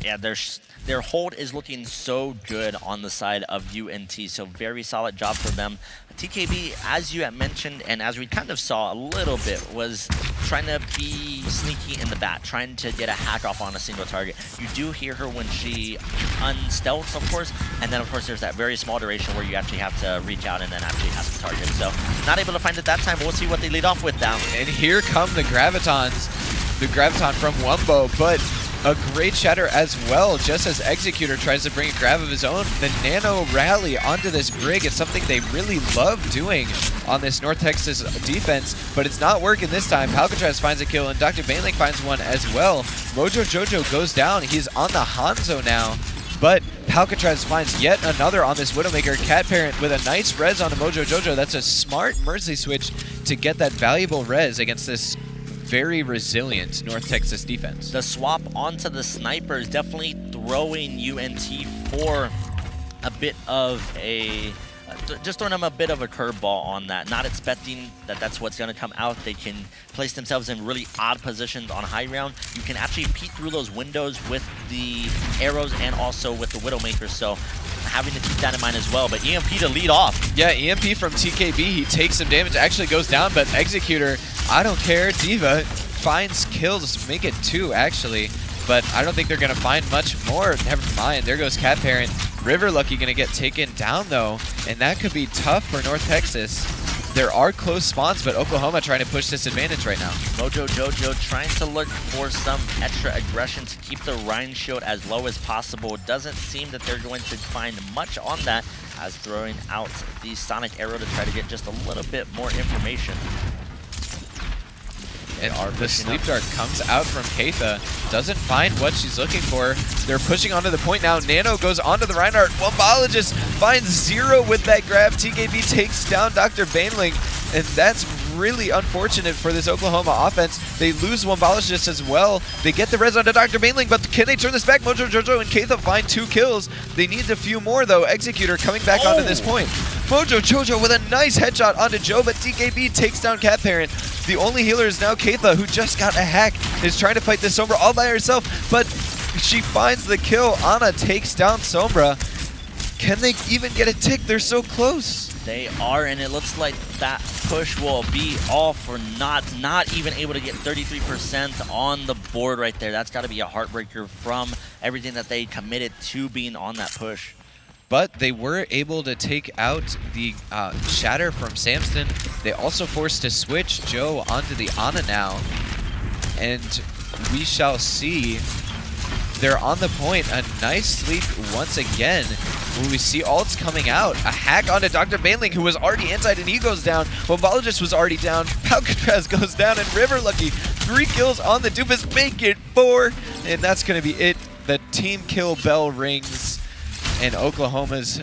Yeah, their hold is looking so good on the side of UNT, so very solid job for them. TKB, as you had mentioned, and as we kind of saw a little bit, was trying to be sneaky in the back, trying to get a hack off on a single target. You do hear her when she unstealths, of course, and then of course there's that very small duration where you actually have to reach out and then actually have to target. So not able to find it that time. We'll see what they lead off with now. And here come the Gravitons. The Graviton from Wumbo, but a great shatter as well, just as Executor tries to bring a grab of his own. The Nano rally onto this Brig is something they really love doing on this North Texas defense, but it's not working this time. Palcatraz finds a kill, and Dr. Bainling finds one as well. Mojo Jojo goes down. He's on the Hanzo now, but Palcatraz finds yet another on this Widowmaker. Cat Parent with a nice res on the Mojo Jojo. That's a smart Mercy switch to get that valuable res against this very resilient North Texas defense. The swap onto the sniper is definitely throwing UNT for a bit of a, just throwing them a bit of a curveball on that. Not expecting that that's what's going to come out. They can place themselves in really odd positions on high ground. You can actually peek through those windows with the arrows and also with the Widowmaker, so having to keep that in mind as well. But EMP to lead off. Yeah, EMP from TKB, he takes some damage, actually goes down, but Executor, I don't care. Diva finds kills, make it 2 actually, but I don't think they're going to find much more. Never mind, there goes Cat Parent. River Lucky going to get taken down though, and that could be tough for North Texas. There are close spawns, but Oklahoma trying to push this advantage right now. Mojo Jojo trying to look for some extra aggression to keep the Rhine shield as low as possible. Doesn't seem that they're going to find much on that, as throwing out the Sonic Arrow to try to get just a little bit more information. And the sleep dart comes out from Keitha, doesn't find what she's looking for. They're pushing onto the point now. Nano goes onto the Reinhardt. Wombologist finds 0 with that grab. TKB takes down Dr. Bainling, and that's really unfortunate for this Oklahoma offense. They lose Wombologist as well. They get the res onto Dr. Bainling, but can they turn this back? Mojo Jojo and Keitha find 2 kills. They need a few more though. Executor coming back onto this point. Mojo Jojo with a nice headshot onto Joe, but TKB takes down Cat Parent. The only healer is now Keitha, who just got a hack, is trying to fight this Sombra all by herself, but she finds the kill. Ana takes down Sombra. Can they even get a tick? They're so close. They are, and it looks like that push will be all for not even able to get 33% on the board right there. That's got to be a heartbreaker from everything that they committed to being on that push. But they were able to take out the Shatter from Samson. They also forced to switch Joe onto the Ana now. And we shall see. They're on the point. A nice sleep once again. We see ults coming out. A hack onto Dr. Bainling, who was already inside, and he goes down. Wombologist was already down. Palcatraz goes down, and River Lucky 3 kills on the Doofus. Make it 4. And that's going to be it. The team kill bell rings, and Oklahoma's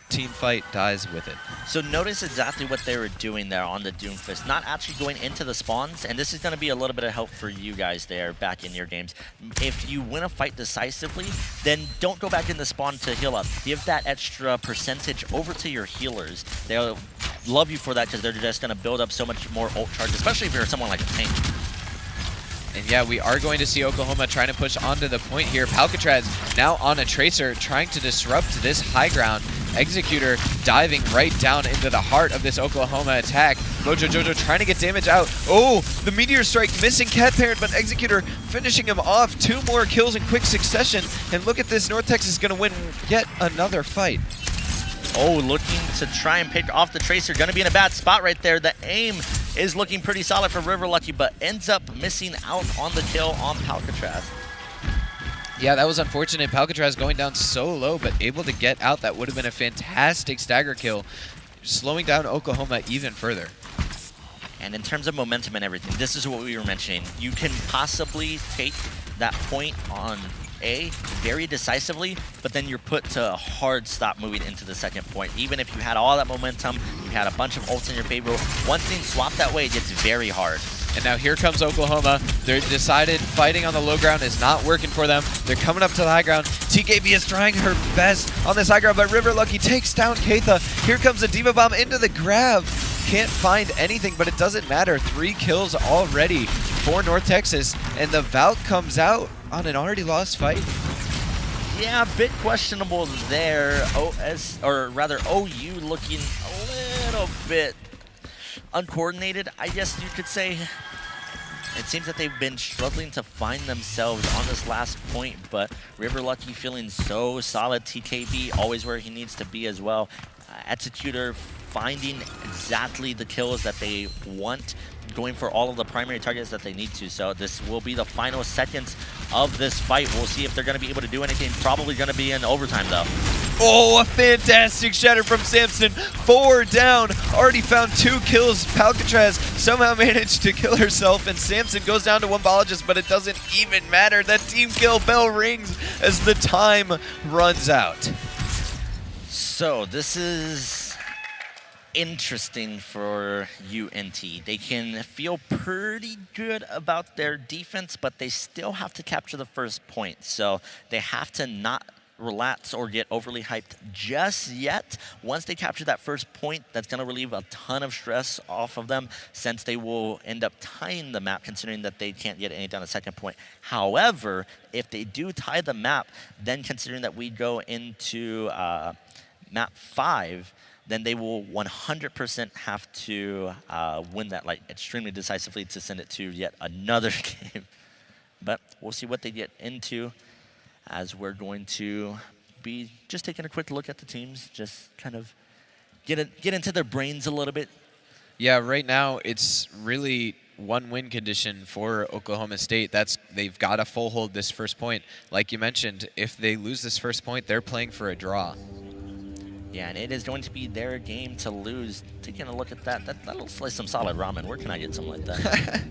team fight dies with it. So notice exactly what they were doing there on the Doomfist, not actually going into the spawns, and this is going to be a little bit of help for you guys there back in your games. If you win a fight decisively, then don't go back in the spawn to heal up. Give that extra percentage over to your healers. They'll love you for that because they're just going to build up so much more ult charge, especially if you're someone like a tank. And yeah, we are going to see Oklahoma trying to push onto the point here. Palcatraz now on a Tracer, trying to disrupt this high ground. Executor diving right down into the heart of this Oklahoma attack. Mojo Jojo trying to get damage out. Oh, the Meteor Strike missing Cat Parent, but Executor finishing him off. 2 more kills in quick succession. And look at this, North Texas is going to win yet another fight. Oh, looking to try and pick off the Tracer. Going to be in a bad spot right there. The aim is looking pretty solid for River Lucky, but ends up missing out on the kill on Palcatraz. Yeah, that was unfortunate. Palcatraz going down so low, but able to get out. That would have been a fantastic stagger kill, slowing down Oklahoma even further. And in terms of momentum and everything, this is what we were mentioning. You can possibly take that point on A very decisively, but then you're put to a hard stop moving into the second point. Even if you had all that momentum, you had a bunch of ults in your favor, once things swap that way, it gets very hard. And now here comes Oklahoma. They're decided fighting on the low ground is not working for them. They're coming up to the high ground. TKB is trying her best on this high ground, but River Lucky takes down Keitha. Here comes a Diva Bomb into the grab. Can't find anything, but it doesn't matter. 3 kills already for North Texas, and the Valk comes out on an already lost fight. Yeah, a bit questionable there. OU looking a little bit uncoordinated, I guess you could say. It seems that they've been struggling to find themselves on this last point, but River Lucky feeling so solid. TKB always where he needs to be as well. Executor finding exactly the kills that they want, going for all of the primary targets that they need to. So this will be the final seconds of this fight. We'll see if they're going to be able to do anything. Probably going to be in overtime though. Oh, a fantastic shatter from Samson. 4 down, already found 2 kills. Palcatraz somehow managed to kill herself, and Samson goes down to Wombologist, but it doesn't even matter. That team kill bell rings as the time runs out. So this is interesting for UNT. They can feel pretty good about their defense, but they still have to capture the first point. So they have to not relax or get overly hyped just yet. Once they capture that first point, that's going to relieve a ton of stress off of them, since they will end up tying the map, considering that they can't get anything on the second point. However, if they do tie the map, then considering that we go into map 5, then they will 100% have to win that like extremely decisively to send it to yet another game. But we'll see what they get into, as we're going to be just taking a quick look at the teams, just kind of get into their brains a little bit. Yeah, right now it's really one-win condition for Oklahoma State. They've got to full hold this first point. Like you mentioned, if they lose this first point, they're playing for a draw. Yeah, and it is going to be their game to lose. Taking a look at that, that'll slice some solid ramen. Where can I get some like that?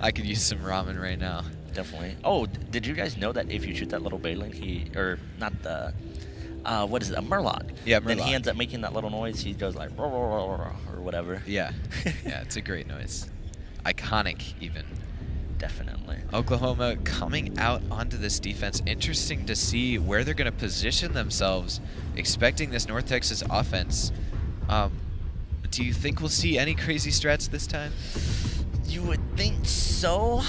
I could use some ramen right now. Definitely. Oh, did you guys know that if you shoot that little baleen, what is it, a murloc? Yeah, Then murloc. he ends up making that little noise. He goes like, "Roar, roar, roar, roar," or whatever. Yeah. Yeah, it's a great noise. Iconic, even. Definitely. Oklahoma coming out onto this defense. Interesting to see where they're going to position themselves, expecting this North Texas offense. Do you think we'll see any crazy strats this time? You would think so,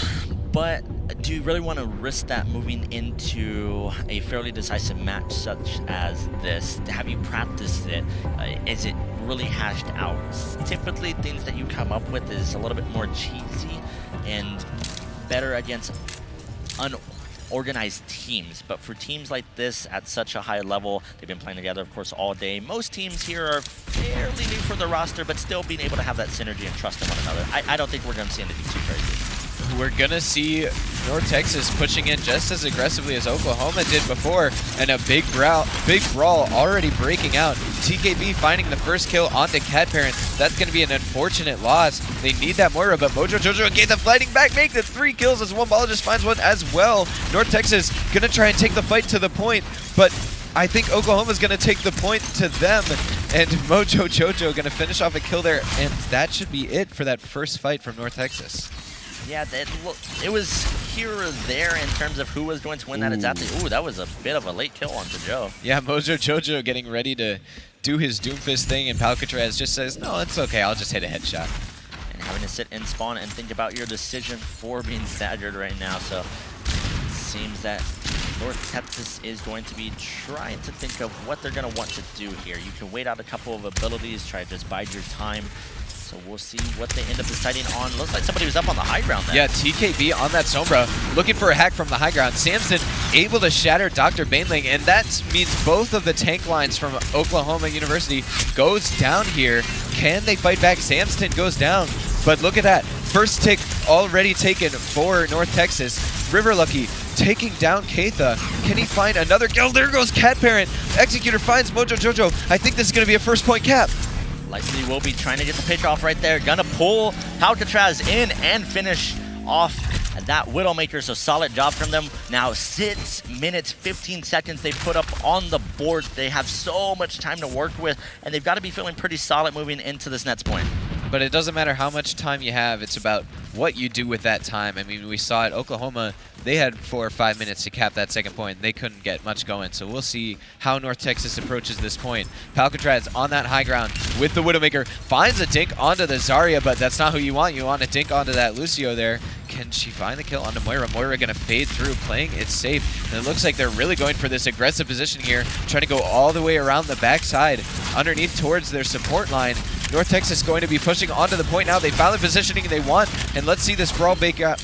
but do you really want to risk that moving into a fairly decisive match such as this? Have you practiced it? Is it really hashed out? Typically, things that you come up with is a little bit more cheesy and better against unorganized teams. But for teams like this at such a high level, they've been playing together, of course, all day. Most teams here are fairly new for the roster, but still being able to have that synergy and trust in one another. I don't think we're going to see anything too crazy. We're going to see North Texas pushing in just as aggressively as Oklahoma did before, and a big brawl already breaking out. TKB finding the first kill onto Cat Parent. That's going to be an unfortunate loss. They need that Moira, but Mojo Jojo gave the fighting back, make the 3 kills as one ball just finds one as well. North Texas going to try and take the fight to the point, but I think Oklahoma's going to take the point to them, and Mojo Jojo going to finish off a kill there, and that should be it for that first fight from North Texas. Yeah, it was here or there in terms of who was going to win that exactly. Ooh, that was a bit of a late kill onto Joe. Yeah, Mojo Jojo getting ready to do his Doomfist thing, and Palcatraz just says, no, it's okay, I'll just hit a headshot. And having to sit in spawn and think about your decision for being staggered right now. So it seems that North Texas is going to be trying to think of what they're going to want to do here. You can wait out a couple of abilities, try to just bide your time. So we'll see what they end up deciding on. Looks like somebody was up on the high ground there. Yeah, TKB on that Sombra, looking for a hack from the high ground. Samson able to shatter Dr. Baneling, and that means both of the tank lines from Oklahoma University goes down here. Can they fight back? Samson goes down, but look at that. First tick already taken for North Texas. River Lucky taking down Keitha. Can he find another kill? There goes Cat Parent. Executor finds Mojo Jojo. I think this is going to be a first point cap. Likely will be trying to get the pitch off right there. Gonna pull Palcatraz in and finish off that Widowmaker. So solid job from them. Now 6 minutes, 15 seconds they put up on the board. They have so much time to work with, and they've got to be feeling pretty solid moving into this next point. But it doesn't matter how much time you have. It's about what you do with that time. I mean, we saw at Oklahoma, they had 4 or 5 minutes to cap that second point. They couldn't get much going. So we'll see how North Texas approaches this point. Palcatraz on that high ground with the Widowmaker. Finds a dink onto the Zarya, but that's not who you want. You want a dink onto that Lucio there. Can she find the kill onto Moira? Moira going to fade through, playing it safe. And it looks like they're really going for this aggressive position here, trying to go all the way around the backside, underneath towards their support line. North Texas going to be pushing onto the point now. They found the positioning they want, and let's see this brawl break out.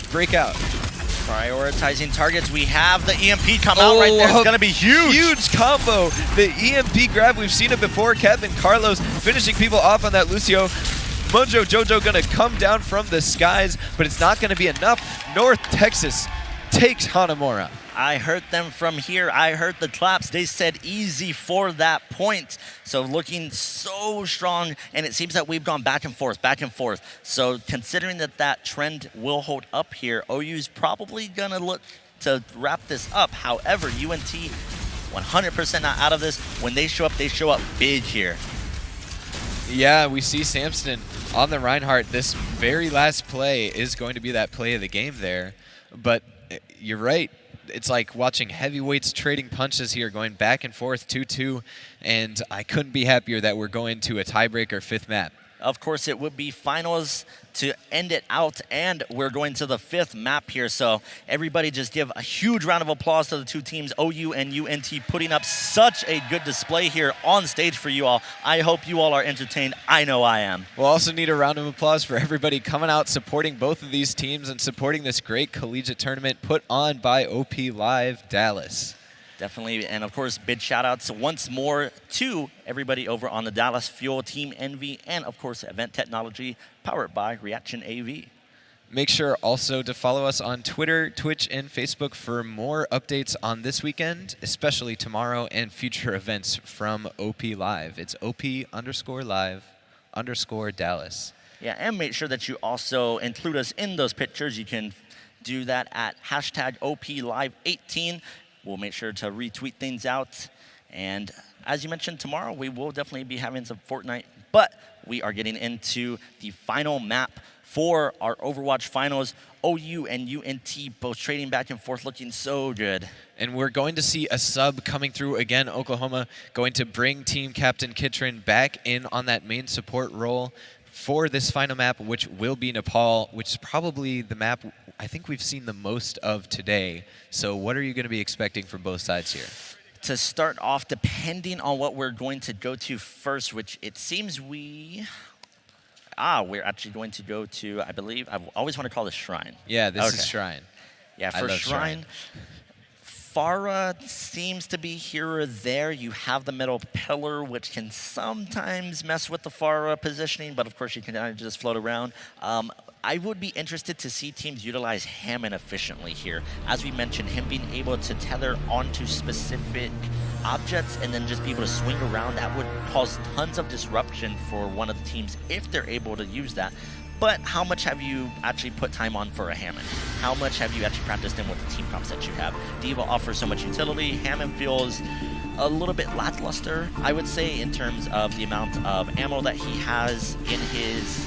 Prioritizing targets, we have the EMP come out right there. It's going to be huge. Huge combo. The EMP grab, we've seen it before. Kevin Carlos finishing people off on that Lucio. Mojo Jojo going to come down from the skies, but it's not going to be enough. North Texas takes Hanamura. I heard them from here. I heard the claps. They said easy for that point. So looking so strong, and it seems that we've gone back and forth, back and forth. So considering that that trend will hold up here, OU's probably going to look to wrap this up. However, UNT 100% not out of this. When they show up big here. Yeah, we see Samson on the Reinhardt. This very last play is going to be that play of the game there. But you're right. It's like watching heavyweights trading punches here, going back and forth, 2-2, and I couldn't be happier that we're going to a tiebreaker 5th map. Of course, it would be finals to end it out, and we're going to the 5th map here. So everybody just give a huge round of applause to the two teams, OU and UNT, putting up such a good display here on stage for you all. I hope you all are entertained. I know I am. We'll also need a round of applause for everybody coming out, supporting both of these teams and supporting this great collegiate tournament put on by OP Live Dallas. Definitely, and of course, big shout-outs once more to everybody over on the Dallas Fuel, Team Envy, and of course, Event Technology, powered by Reaction AV. Make sure also to follow us on Twitter, Twitch, and Facebook for more updates on this weekend, especially tomorrow, and future events from OP Live. It's OP_live_Dallas. Yeah, and make sure that you also include us in those pictures. You can do that at hashtag OPLive18. We'll make sure to retweet things out. And as you mentioned, tomorrow we will definitely be having some Fortnite, but we are getting into the final map for our Overwatch finals. OU and UNT both trading back and forth, looking so good. And we're going to see a sub coming through again. Oklahoma going to bring team captain Kitrin back in on that main support role for this final map, which will be Nepal, which is probably the map I think we've seen the most of today. So what are you going to be expecting from both sides here? To start off, depending on what we're going to go to first, which it seems we're actually going to go to, I believe, I always want to call this Shrine. Yeah, this is Shrine. Yeah, for Shrine. Farah seems to be here or there. You have the middle pillar, which can sometimes mess with the Farah positioning, but of course you can kind of just float around. I would be interested to see teams utilize Hammond efficiently here. As we mentioned, him being able to tether onto specific objects and then just be able to swing around, that would cause tons of disruption for one of the teams if they're able to use that. But how much have you actually put time on for a Hammond? How much have you actually practiced in with the team comps that you have? D.Va offers so much utility. Hammond feels a little bit lackluster, I would say, in terms of the amount of ammo that he has in his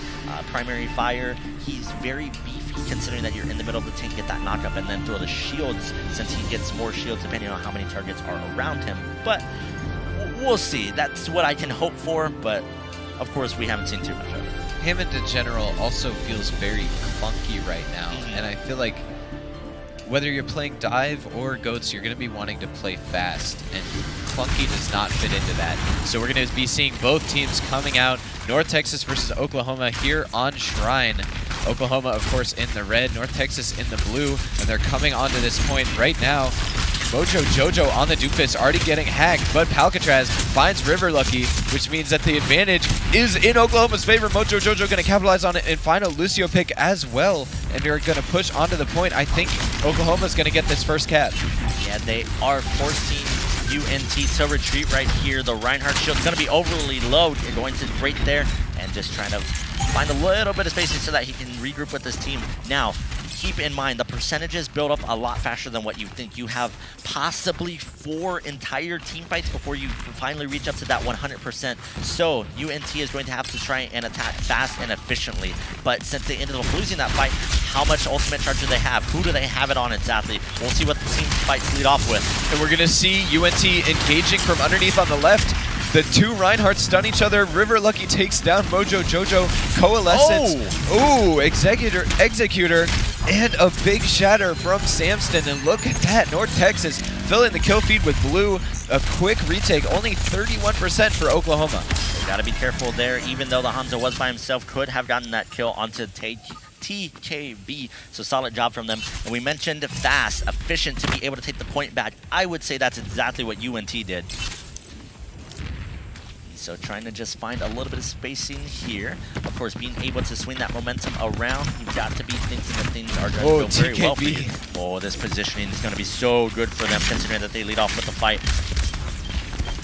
primary fire. He's very beefy considering that you're in the middle of the tank, get that knockup, and then throw the shields since he gets more shields depending on how many targets are around him. But we'll see. That's what I can hope for, but of course we haven't seen too much of it. Hammond in general also feels very clunky right now, and I feel like whether you're playing Dive or Goats, you're going to be wanting to play fast, and clunky does not fit into that. So we're going to be seeing both teams coming out, North Texas versus Oklahoma here on Shrine. Oklahoma, of course, in the red, North Texas in the blue, and they're coming onto this point right now. Mojo Jojo on the Doofus, already getting hacked, but Palcatraz finds River Lucky, which means that the advantage is in Oklahoma's favor. Mojo Jojo going to capitalize on it and find a Lucio pick as well, and they're going to push onto the point. I think Oklahoma's going to get this first cap. Yeah, they are forcing UNT to retreat right here. The Reinhardt shield's going to be overly low. You're going to right there and just trying to find a little bit of spacing so that he can regroup with this team. Now, keep in mind, the percentages build up a lot faster than what you think. You have possibly 4 entire team fights before you finally reach up to that 100%. So UNT is going to have to try and attack fast and efficiently. But since they ended up losing that fight, how much ultimate charge do they have? Who do they have it on exactly? We'll see what the team fights lead off with. And we're going to see UNT engaging from underneath on the left. The two Reinhardts stun each other. River Lucky takes down Mojo Jojo. Coalescence. Oh, Executor, and a big shatter from Samston. And look at that, North Texas filling the kill feed with blue. A quick retake, only 31% for Oklahoma. You gotta be careful there, even though the Hanzo was by himself, could have gotten that kill onto TKB. So solid job from them. And we mentioned fast, efficient to be able to take the point back. I would say that's exactly what UNT did. So trying to just find a little bit of spacing here. Of course, being able to swing that momentum around, you've got to be thinking that things are going to go very well for you. Oh, this positioning is going to be so good for them, considering that they lead off with the fight.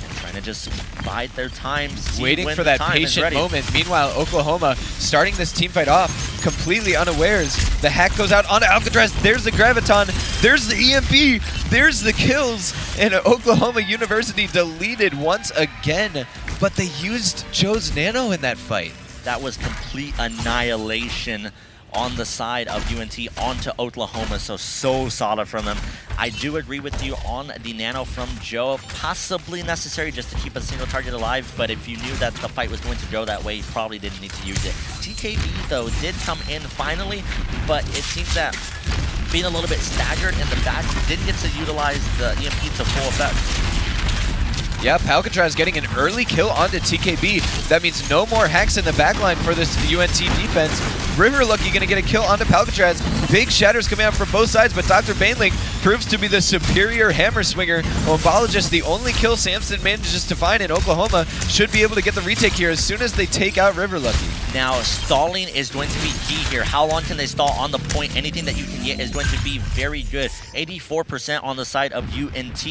And trying to just bide their time. Waiting for that patient moment. Meanwhile, Oklahoma starting this team fight off completely unawares. The hack goes out onto Alcatraz. There's the Graviton. There's the EMP. There's the kills. And Oklahoma University deleted once again. But they used Joe's Nano in that fight. That was complete annihilation on the side of UNT onto Oklahoma, so solid from them. I do agree with you on the Nano from Joe. Possibly necessary just to keep a single target alive, but if you knew that the fight was going to go that way, you probably didn't need to use it. TKB, though, did come in finally, but it seems that being a little bit staggered in the back, didn't get to utilize the EMP to full effect. Yeah, Palcatraz getting an early kill onto TKB. That means no more hacks in the backline for this UNT defense. River Lucky gonna get a kill onto Palcatraz. Big shatters coming out from both sides, but Dr. Bainling proves to be the superior hammer swinger. Ombologist, the only kill Samson manages to find in Oklahoma, should be able to get the retake here as soon as they take out River Lucky. Now, stalling is going to be key here. How long can they stall on the point? Anything that you can get is going to be very good. 84% on the side of UNT.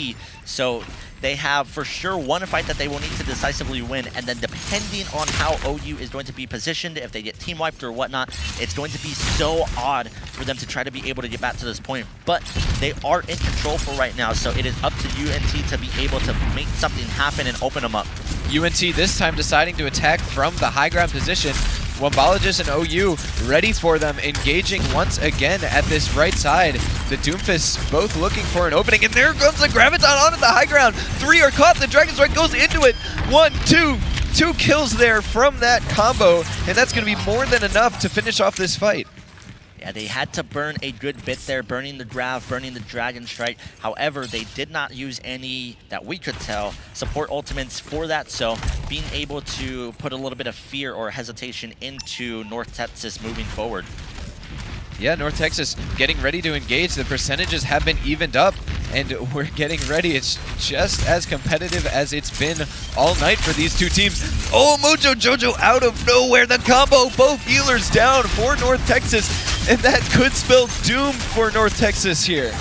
So they have for sure one fight that they will need to decisively win, and then depending on how OU is going to be positioned, if they get team wiped or whatnot, it's going to be so odd for them to try to be able to get back to this point. But they are in control for right now, so it is up to UNT to be able to make something happen and open them up. UNT this time deciding to attack from the high ground position. Wombologist and OU ready for them, engaging once again at this right side. The Doomfists both looking for an opening, and there comes the Graviton onto the high ground. 3 are caught, the Dragon Strike goes into it. 1, 2, 2 kills there from that combo, and that's going to be more than enough to finish off this fight. Yeah, they had to burn a good bit there, burning the Grav, burning the Dragon Strike. However, they did not use any, that we could tell, support ultimates for that, so being able to put a little bit of fear or hesitation into North Texas moving forward. Yeah, North Texas getting ready to engage. The percentages have been evened up, and we're getting ready. It's just as competitive as it's been all night for these two teams. Oh, Mojo Jojo out of nowhere. The combo, both healers down for North Texas, and that could spell doom for North Texas here.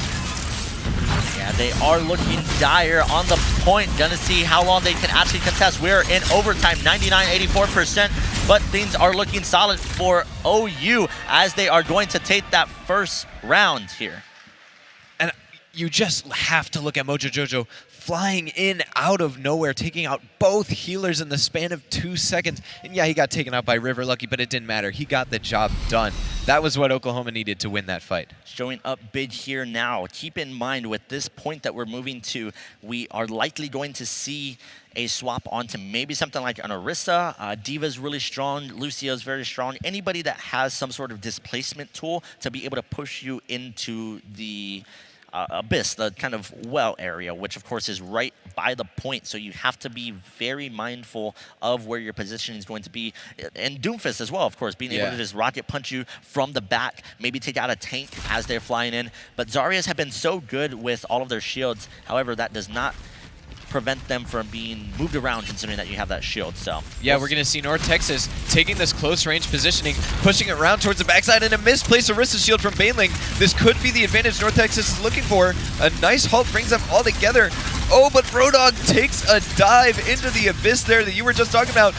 Yeah, they are looking dire on the point. Gonna see how long they can actually contest. We're in overtime, 99-84%, but things are looking solid for OU as they are going to take that first round here. And you just have to look at Mojo Jojo flying in out of nowhere, taking out both healers in the span of 2 seconds. And yeah, he got taken out by River Lucky, but it didn't matter. He got the job done. That was what Oklahoma needed to win that fight. Showing up big here now. Keep in mind with this point that we're moving to, we are likely going to see a swap onto maybe something like an Orisa. Diva's really strong. Lucio's very strong. Anybody that has some sort of displacement tool to be able to push you into the abyss, the kind of well area, which of course is right by the point, so you have to be very mindful of where your position is going to be. And Doomfist as well, of course, being able to just rocket punch you from the back, maybe take out a tank as they're flying in. But Zarya's have been so good with all of their shields. However, that does not prevent them from being moved around considering that you have that shield. So yeah, we're going to see North Texas taking this close range positioning, pushing it around towards the backside, and a misplaced Orisa shield from Baneling. This could be the advantage North Texas is looking for. A nice halt brings them all together. Oh, but Brodog takes a dive into the abyss there that you were just talking about.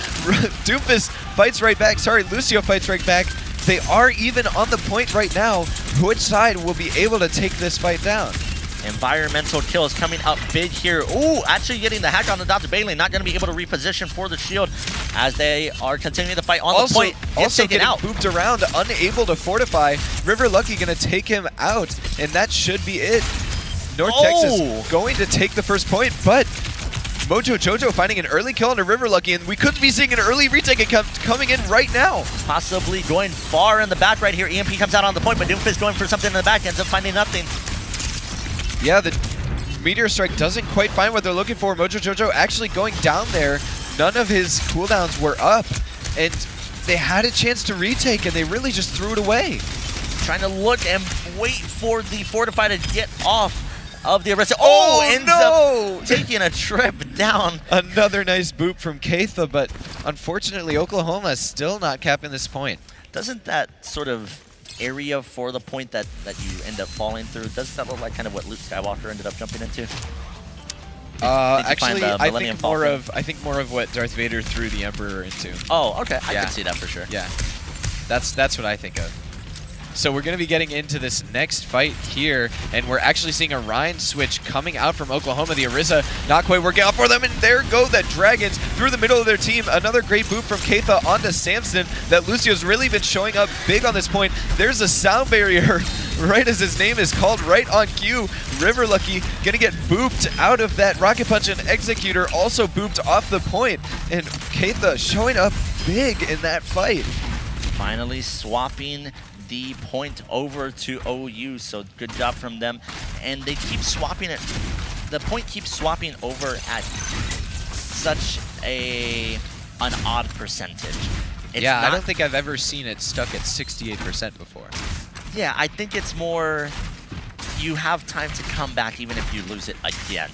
Doofus fights right back. Sorry, Lucio fights right back. They are even on the point right now. Which side will be able to take this fight down? Environmental kills coming up big here. Ooh, actually getting the hack on the Dr. Bailey. Not going to be able to reposition for the shield as they are continuing the fight on the point. Also getting booped around, unable to fortify. River Lucky going to take him out, and that should be it. North Texas going to take the first point, but Mojo Jojo finding an early kill on a River Lucky, and we could be seeing an early retake coming in right now. Possibly going far in the back right here. EMP comes out on the point, but Doomfist going for something in the back, ends up finding nothing. Yeah, the Meteor Strike doesn't quite find what they're looking for. Mojo Jojo actually going down there. None of his cooldowns were up, and they had a chance to retake, and they really just threw it away. Trying to look and wait for the Fortify to get off of the Orisa. Oh, ends up taking a trip down. Another nice boop from Keitha, but unfortunately Oklahoma is still not capping this point. Doesn't that sort of area for the point that you end up falling through, doesn't that look like kind of what Luke Skywalker ended up jumping into? Actually, I think more of what Darth Vader threw the Emperor into. Oh, okay. I can see that for sure. Yeah, that's what I think of. So we're going to be getting into this next fight here, and we're actually seeing a Rhine switch coming out from Oklahoma. The Orisa not quite working out for them, and there go the Dragons through the middle of their team. Another great boot from Keitha onto Samson. That Lucio's really been showing up big on this point. There's a sound barrier right as his name is called, right on cue. River Lucky going to get booped out of that Rocket Punch, and Executor also booped off the point. And Keitha showing up big in that fight. Finally swapping the point over to OU, so good job from them. And they keep swapping it. The point keeps swapping over at such an odd percentage. I don't think I've ever seen it stuck at 68% before. Yeah, I think it's more, you have time to come back even if you lose it again.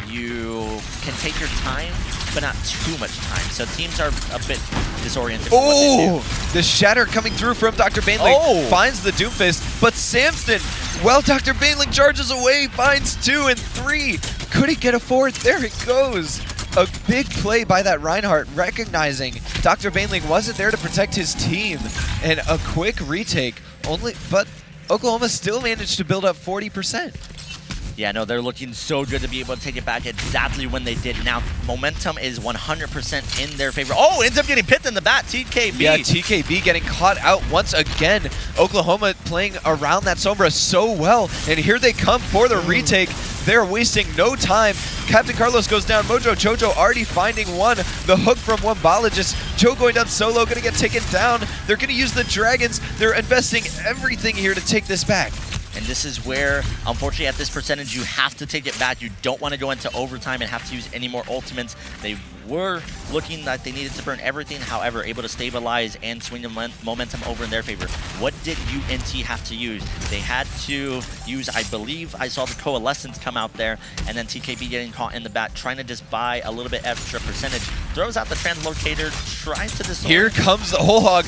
You can take your time, but not too much time. So teams are a bit disoriented. Oh, the shatter coming through from Dr. Baneling finds the Doomfist, but Samson, well, Dr. Baneling charges away, finds 2 and 3. Could he get a 4th? There it goes. A big play by that Reinhardt, recognizing Dr. Baneling wasn't there to protect his team, and a quick retake. But Oklahoma still managed to build up 40%. Yeah, no, they're looking so good to be able to take it back exactly when they did. Now, momentum is 100% in their favor. Oh, ends up getting pipped in the bat, TKB. Yeah, TKB getting caught out once again. Oklahoma playing around that Sombra so well, and here they come for the retake. They're wasting no time. Captain Carlos goes down. Mojo Jojo already finding one. The hook from Wombologist. Joe going down solo, going to get taken down. They're going to use the Dragons. They're investing everything here to take this back. And this is where, unfortunately, at this percentage, you have to take it back. You don't want to go into overtime and have to use any more ultimates. They were looking like they needed to burn everything, however, able to stabilize and swing the momentum over in their favor. What did UNT have to use? They had to use, I believe, I saw the Coalescence come out there, and then TKB getting caught in the bat, trying to just buy a little bit extra percentage. Throws out the translocator, tries to disorient. Here comes the whole hog.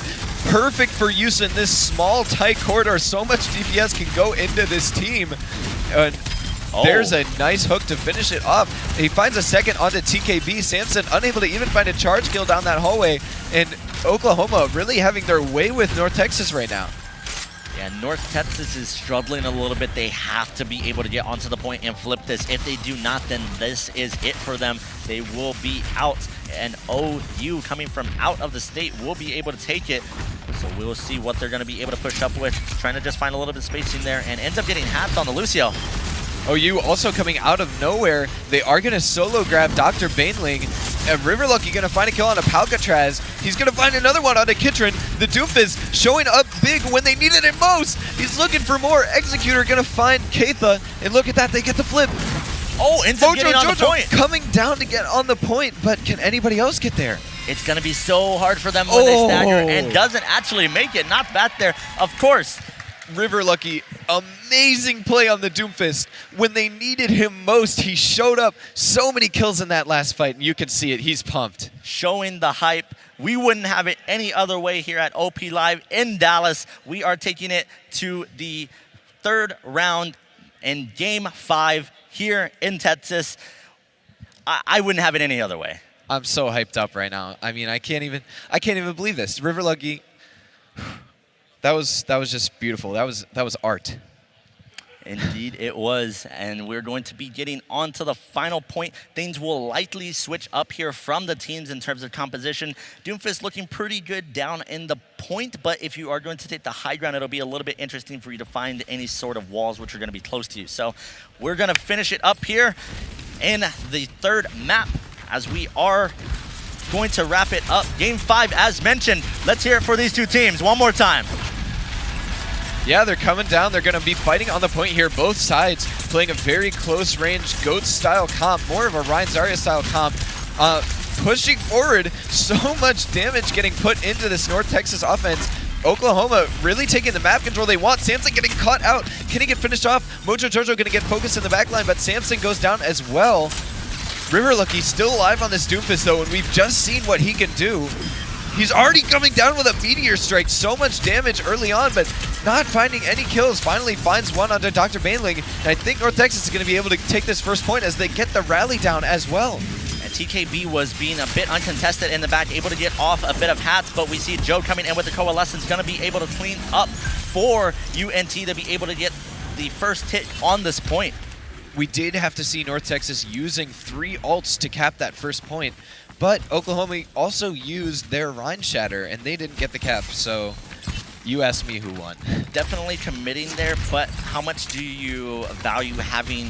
Perfect for use in this small, tight corridor. So much DPS can go into this team. There's a nice hook to finish it off. He finds a second onto TKB. Samson unable to even find a charge kill down that hallway. And Oklahoma really having their way with North Texas right now. Yeah, North Texas is struggling a little bit. They have to be able to get onto the point and flip this. If they do not, then this is it for them. They will be out. And OU, coming from out of the state, will be able to take it. So we'll see what they're going to be able to push up with. Trying to just find a little bit of spacing there, and ends up getting hacked on the Lucio. OU also coming out of nowhere. They are going to solo grab Dr. Baneling. River Lucky going to find a kill on a Palcatraz. He's going to find another one on a Kitron. The Doofus showing up big when they needed it most. He's looking for more. Executor going to find Keitha. And look at that, they get the flip. Oh, ends up getting on the point. Coming down to get on the point, but can anybody else get there? It's going to be so hard for them when they stagger, and doesn't actually make it. Not back there, of course. River Lucky, amazing play on the Doomfist. When they needed him most, he showed up. So many kills in that last fight, and you can see it. He's pumped. Showing the hype. We wouldn't have it any other way here at OP Live in Dallas. We are taking it to the 3rd round in Game 5 here in Texas. I wouldn't have it any other way. I'm so hyped up right now. I mean, I can't even believe this. River Lucky. That was just beautiful. That was art. Indeed it was, and we're going to be getting on to the final point. Things will likely switch up here from the teams in terms of composition. Doomfist looking pretty good down in the point, but if you are going to take the high ground, it'll be a little bit interesting for you to find any sort of walls which are going to be close to you. So we're going to finish it up here in the 3rd map as we are going to wrap it up. Game 5, as mentioned. Let's hear it for these two teams one more time. Yeah, they're coming down. They're going to be fighting on the point here. Both sides playing a very close range GOAT-style comp, more of a Ryan Zarya-style comp. Pushing forward, so much damage getting put into this North Texas offense. Oklahoma really taking the map control they want. Samson getting caught out. Can he get finished off? Mojo Jojo going to get focused in the backline, but Samson goes down as well. River Lucky still alive on this Doomfist though, and we've just seen what he can do. He's already coming down with a Meteor Strike. So much damage early on, but not finding any kills. Finally finds one onto Dr. Baneling, and I think North Texas is going to be able to take this first point as they get the rally down as well. And TKB was being a bit uncontested in the back, able to get off a bit of hats, but we see Joe coming in with the Coalescence, going to be able to clean up for UNT to be able to get the first hit on this point. We did have to see North Texas using 3 ults to cap that first point, but Oklahoma also used their Rhine Shatter, and they didn't get the cap, so you asked me who won. Definitely Committing there, but how much do you value having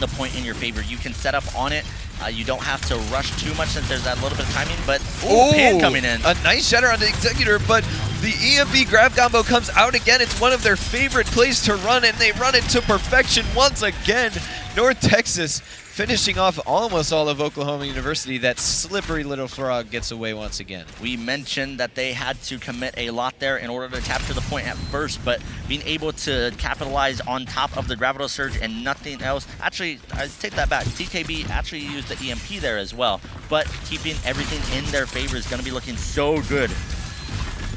the point in your favor? You can set up on it. You don't have to rush too much since there's that little bit of timing, but Pan coming in. A nice shatter on the Executor, but the EMP grab combo comes out again. It's one of their favorite plays to run, and they run it to perfection once again. North Texas finishing off almost all of Oklahoma University. That slippery little frog gets away once again. We mentioned that they had to commit a lot there in order to capture the point at first, but being able to capitalize on top of the Gravito Surge and nothing else. Actually, I take that back. TKB actually used the EMP there as well, but keeping everything in their favor is going to be looking so good.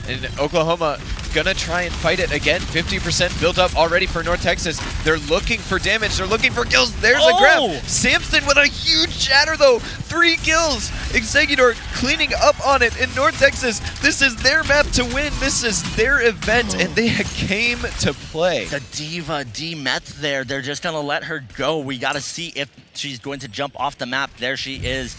And Oklahoma gonna try and fight it again. 50% built up already for North Texas. They're looking for damage. They're looking for kills. There's a grab. Samson with a huge shatter though. 3 kills. Executor cleaning up on it in North Texas. This is their map to win. This is their event, and they came to play. The Diva D-Meth there. They're just gonna let her go. We gotta see if she's going to jump off the map. There she is.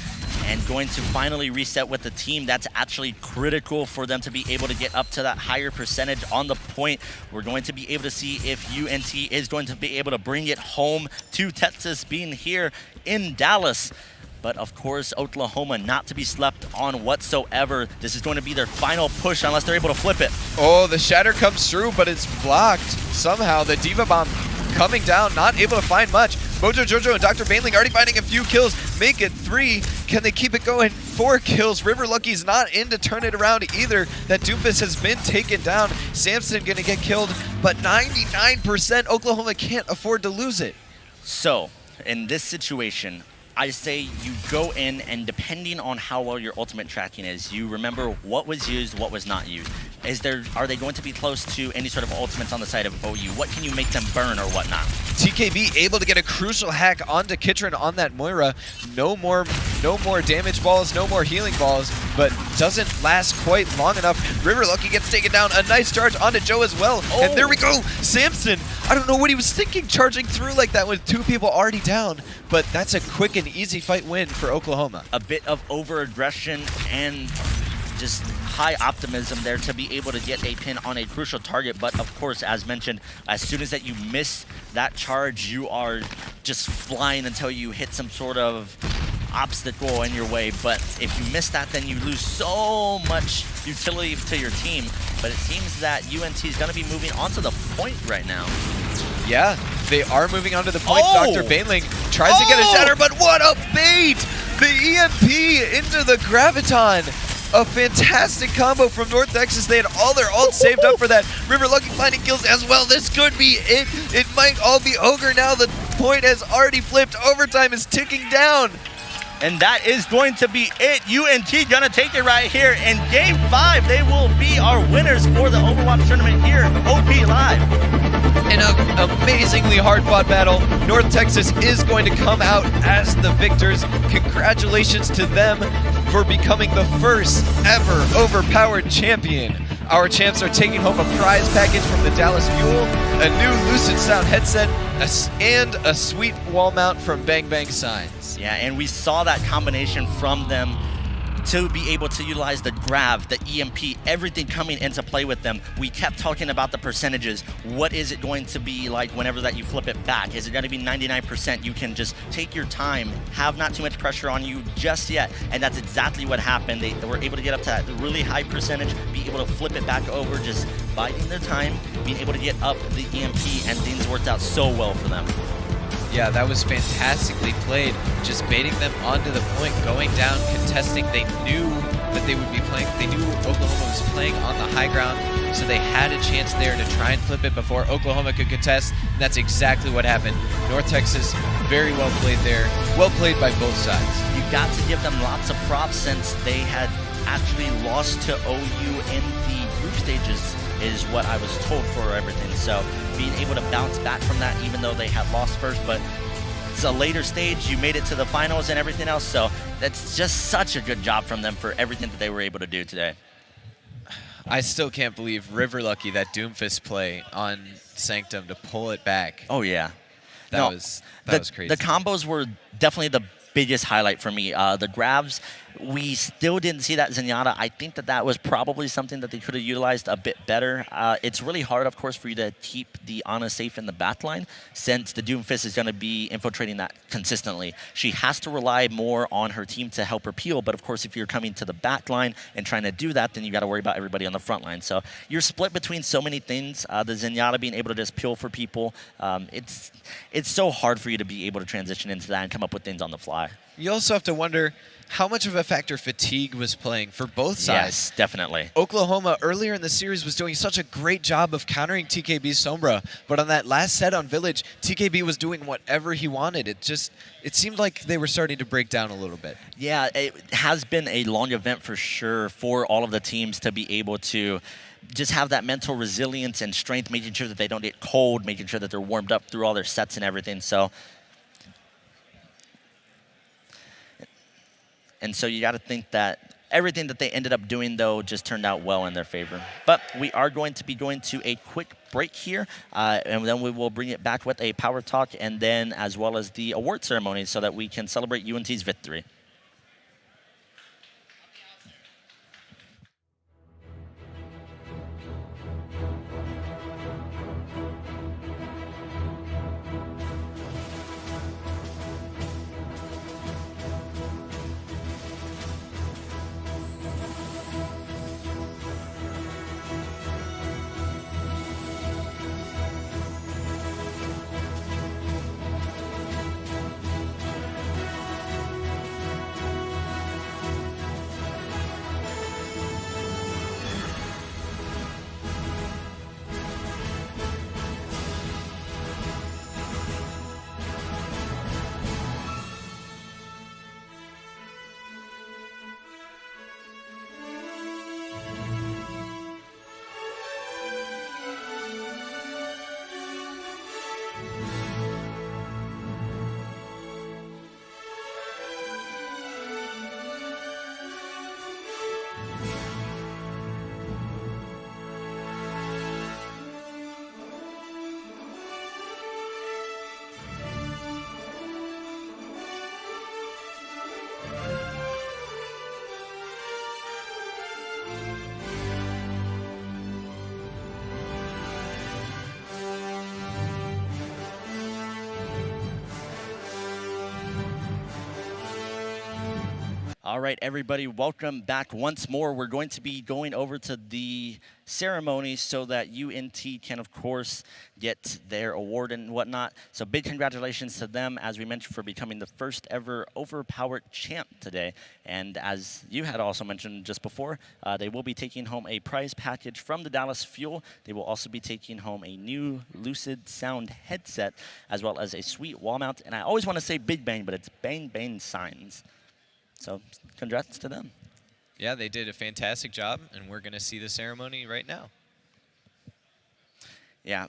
And going to finally reset with the team. That's actually critical for them to be able to get up to that higher percentage on the point. We're going to be able to see if UNT is going to be able to bring it home to Texas being here in Dallas. But of course, Oklahoma not to be slept on whatsoever. This is going to be their final push unless they're able to flip it. Oh, the shatter comes through, but it's blocked. Somehow the Diva Bomb coming down, not able to find much. Mojo Jojo and Dr. Bainling already finding a few kills. Make it 3. Can they keep it going? 4 kills. River Lucky's not in to turn it around either. That Doomfist has been taken down. Samson gonna get killed, but 99% Oklahoma can't afford to lose it. So, in this situation, I say you go in, and depending on how well your ultimate tracking is, you remember what was used, what was not used. Are they going to be close to any sort of ultimates on the side of OU? What can you make them burn or whatnot? TKB able to get a crucial hack onto Kitron on that Moira. No more damage balls, no more healing balls, but doesn't last quite long enough. River Lucky gets taken down. A nice charge onto Joe as well. And there we go. Samson, I don't know what he was thinking charging through like that with 2 people already down, but that's a quick and easy fight win for Oklahoma. A bit of over-aggression and just high optimism there to be able to get a pin on a crucial target. But of course, as mentioned, as soon as that you miss that charge, you are just flying until you hit some sort of obstacle in your way. But if you miss that, then you lose so much utility to your team. But it seems that UNT is going to be moving onto the point right now. Yeah, they are moving on to the point. Dr. Bainling tries to get a shatter, but what a bait! The EMP into the Graviton. A fantastic combo from North Texas. They had all their ults saved up for that. River Lucky finding kills as well. This could be it. It might all be ogre now. The point has already flipped. Overtime is ticking down. And that is going to be it. UNT gonna take it right here. In Game 5, they will be our winners for the Overwatch tournament here, OP Live. In an amazingly hard-fought battle, North Texas is going to come out as the victors. Congratulations to them for becoming the first ever overpowered champion. Our champs are taking home a prize package from the Dallas Fuel, a new Lucid Sound headset, and a sweet wall mount from Bang Bang Signs. Yeah, and we saw that combination from them to be able to utilize the grav, the EMP, everything coming into play with them. We kept talking about the percentages. What is it going to be like whenever that you flip it back? Is it going to be 99%? You can just take your time, have not too much pressure on you just yet, and that's exactly what happened. They were able to get up to that really high percentage, be able to flip it back over, just biding their time, being able to get up the EMP, and things worked out so well for them. Yeah, that was fantastically played. Just baiting them onto the point, going down, contesting. They knew that they would be playing. They knew Oklahoma was playing on the high ground, so they had a chance there to try and flip it before Oklahoma could contest. And that's exactly what happened. North Texas, very well played there. Well played by both sides. You got to give them lots of props since they had actually lost to OU in the group stages, is what I was told for everything. So being able to bounce back from that, even though they had lost first, but it's a later stage, you made it to the finals and everything else. So that's just such a good job from them for everything that they were able to do today. I still can't believe River Lucky, that Doomfist play on Sanctum to pull it back. Oh yeah. That was crazy. The combos were definitely the biggest highlight for me. The grabs, we still didn't see that Zenyatta. I think that was probably something that they could have utilized a bit better. It's really hard, of course, for you to keep the Ana safe in the back line since the Doomfist is going to be infiltrating that consistently. She has to rely more on her team to help her peel, but of course, if you're coming to the back line and trying to do that, then you got to worry about everybody on the front line. So you're split between so many things. The Zenyatta being able to just peel for people, it's so hard for you to be able to transition into that and come up with things on the fly. You also have to wonder how much of a factor fatigue was playing for both sides. Yes, definitely. Oklahoma earlier in the series was doing such a great job of countering TKB's Sombra, but on that last set on Village, TKB was doing whatever he wanted. It seemed like they were starting to break down a little bit. Yeah, it has been a long event for sure for all of the teams to be able to just have that mental resilience and strength, making sure that they don't get cold, making sure that they're warmed up through all their sets and everything. And so you got to think that everything that they ended up doing, though, just turned out well in their favor. But we are going to be going to a quick break here, and then we will bring it back with a power talk and then as well as the award ceremony so that we can celebrate UNT's victory. All right, everybody, welcome back once more. We're going to be going over to the ceremony so that UNT can, of course, get their award and whatnot. So big congratulations to them, as we mentioned, for becoming the first ever Overpowered champ today. And as you had also mentioned just before, they will be taking home a prize package from the Dallas Fuel. They will also be taking home a new Lucid Sound headset, as well as a sweet wall mount. And I always want to say Big Bang, but it's Bang Bang Signs. So congrats to them. Yeah, they did a fantastic job, and we're going to see the ceremony right now. Yeah,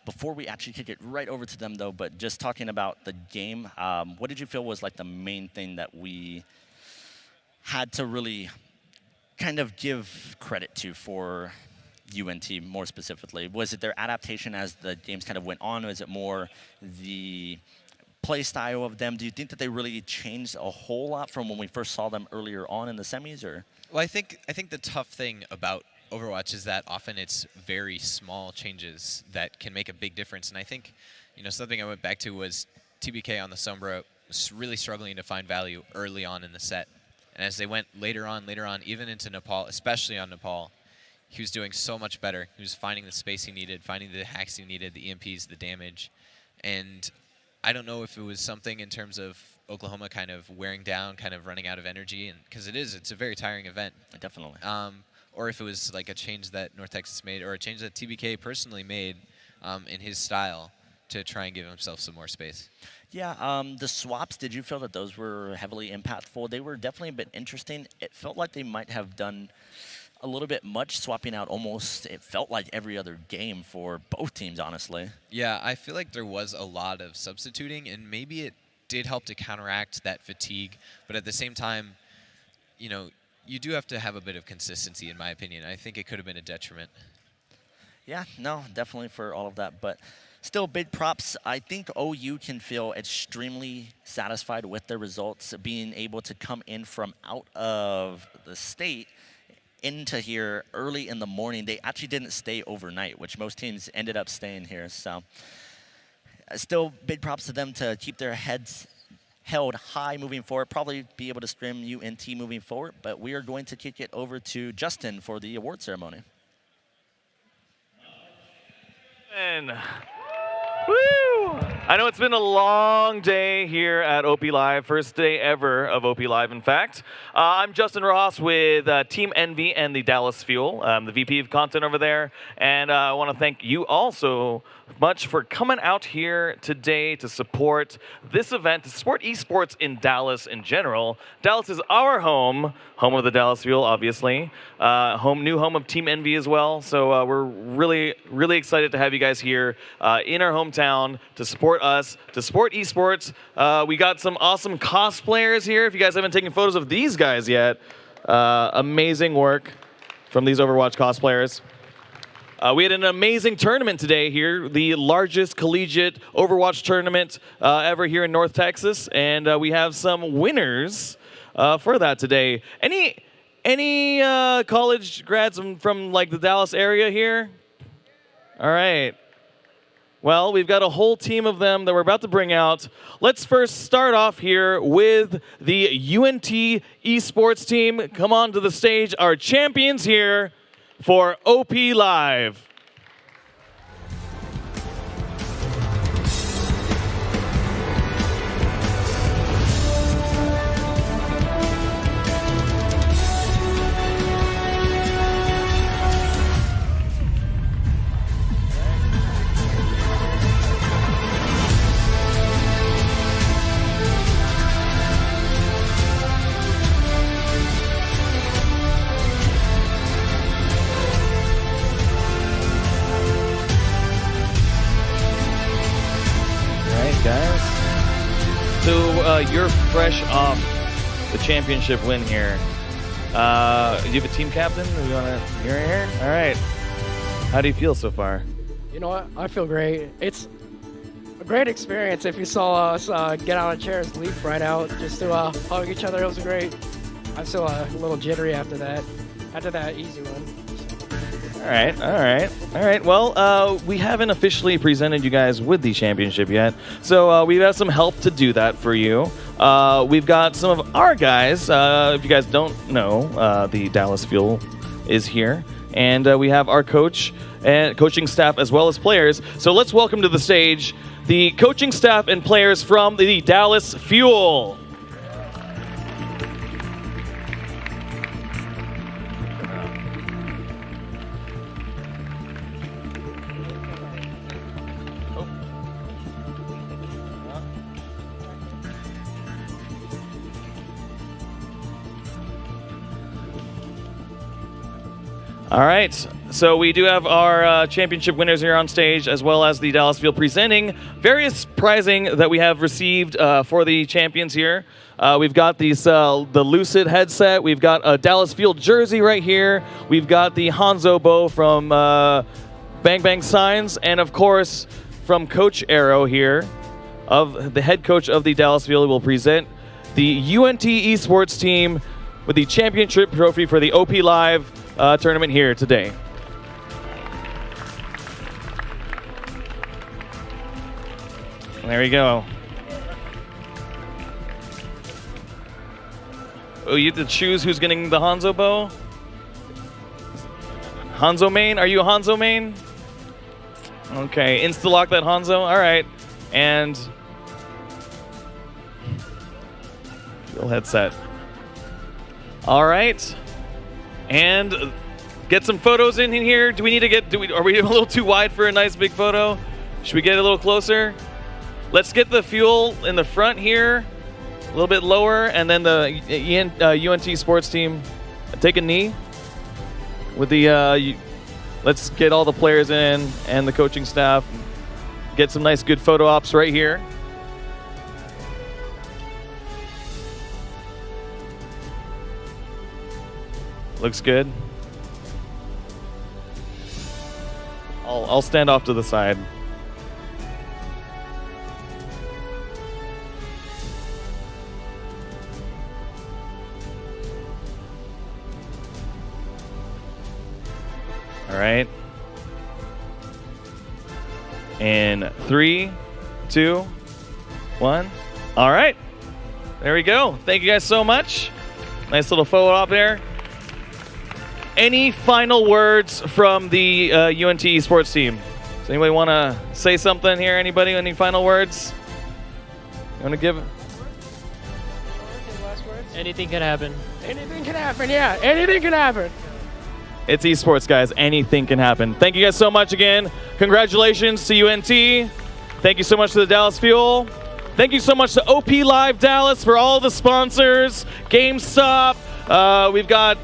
before we actually kick it right over to them, though, but just talking about the game, what did you feel was like the main thing that we had to really kind of give credit to for UNT more specifically? Was it their adaptation as the games kind of went on? Was it more the play style of them? Do you think that they really changed a whole lot from when we first saw them earlier on in the semis? Or well, I think the tough thing about Overwatch is that often it's very small changes that can make a big difference. And I think, something I went back to was TBK on the Sombra was really struggling to find value early on in the set. And as they went later on, even into Nepal, especially on Nepal, he was doing so much better. He was finding the space he needed, finding the hacks he needed, the EMPs, the damage. And I don't know if it was something in terms of Oklahoma kind of wearing down, kind of running out of energy, and because it's a very tiring event. Definitely. Or if it was like a change that North Texas made, or a change that TBK personally made in his style to try and give himself some more space. Yeah, the swaps, did you feel that those were heavily impactful? They were definitely a bit interesting. It felt like they might have done a little bit much, swapping out almost, it felt like every other game for both teams, honestly. Yeah, I feel like there was a lot of substituting, and maybe it did help to counteract that fatigue. But at the same time, you do have to have a bit of consistency, in my opinion. I think it could have been a detriment. Yeah, no, definitely for all of that. But Still, big props. I think OU can feel extremely satisfied with their results, being able to come in from out of the state into here early in the morning. They actually didn't stay overnight, which most teams ended up staying here. So still, big props to them to keep their heads held high moving forward, probably be able to scrim UNT moving forward. But we are going to kick it over to Justin for the award ceremony. And woo! I know it's been a long day here at OP Live, first day ever of OP Live, in fact. I'm Justin Ross with Team Envy and the Dallas Fuel, the VP of content over there. And I want to thank you all so much for coming out here today to support this event, to support esports in Dallas in general. Dallas is our home of the Dallas Fuel, obviously. New home of Team Envy as well. So we're really, really excited to have you guys here in our hometown to support us, to support esports. We got some awesome cosplayers here. If you guys haven't taken photos of these guys yet, amazing work from these Overwatch cosplayers. We had an amazing tournament today here, the largest collegiate Overwatch tournament ever here in North Texas, and we have some winners for that today. Any college grads from like the Dallas area here? All right. Well, we've got a whole team of them that we're about to bring out. Let's first start off here with the UNT esports team. Come on to the stage, our champions here for OP Live. You're fresh off the championship win here. Do you have a team captain? Do you want to hear here? All right. How do you feel so far? You know what? I feel great. It's a great experience. If you saw us get out of chairs, leap right out, just to hug each other, it was great. I'm still a little jittery after that easy one. All right. Well, we haven't officially presented you guys with the championship yet, so we've got some help to do that for you. We've got some of our guys. If you guys don't know, the Dallas Fuel is here, and we have our coach and coaching staff as well as players. So let's welcome to the stage the coaching staff and players from the Dallas Fuel. All right, so we do have our championship winners here on stage, as well as the Dallas Fuel presenting various prizing that we have received for the champions here. We've got these the Lucid headset. We've got a Dallas Fuel jersey right here. We've got the Hanzo bow from Bang Bang Signs, and of course from Coach Arrow here, of the head coach of the Dallas Fuel, will present the UNT esports team with the championship trophy for the OP Live tournament here today. There we go. Oh, you have to choose who's getting the Hanzo bow? Hanzo main? Are you a Hanzo main? Okay, insta-lock that Hanzo. All right. And fuel headset. All right. And get some photos in here. Do we need to get, are we a little too wide for a nice big photo? Should we get a little closer? Let's get the Fuel in the front here, a little bit lower, and then the UNT sports team take a knee with the, let's get all the players in and the coaching staff. Get some nice good photo ops right here. Looks good. I'll stand off to the side. right. In 3, 2, 1. All right. There we go. Thank you guys so much. Nice little photo op there. Any final words from the UNT esports team? Does anybody want to say something here? Anybody? Any final words? You want to give? Anything can happen. Anything can happen, yeah. Anything can happen. It's esports, guys. Anything can happen. Thank you guys so much again. Congratulations to UNT. Thank you so much to the Dallas Fuel. Thank you so much to OP Live Dallas for all the sponsors. GameStop. We've got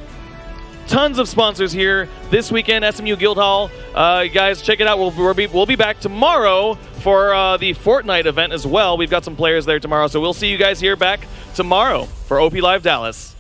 tons of sponsors here this weekend. SMU Guildhall. You guys, check it out. We'll be back tomorrow for the Fortnite event as well. We've got some players there tomorrow, so we'll see you guys here back tomorrow for OP Live Dallas.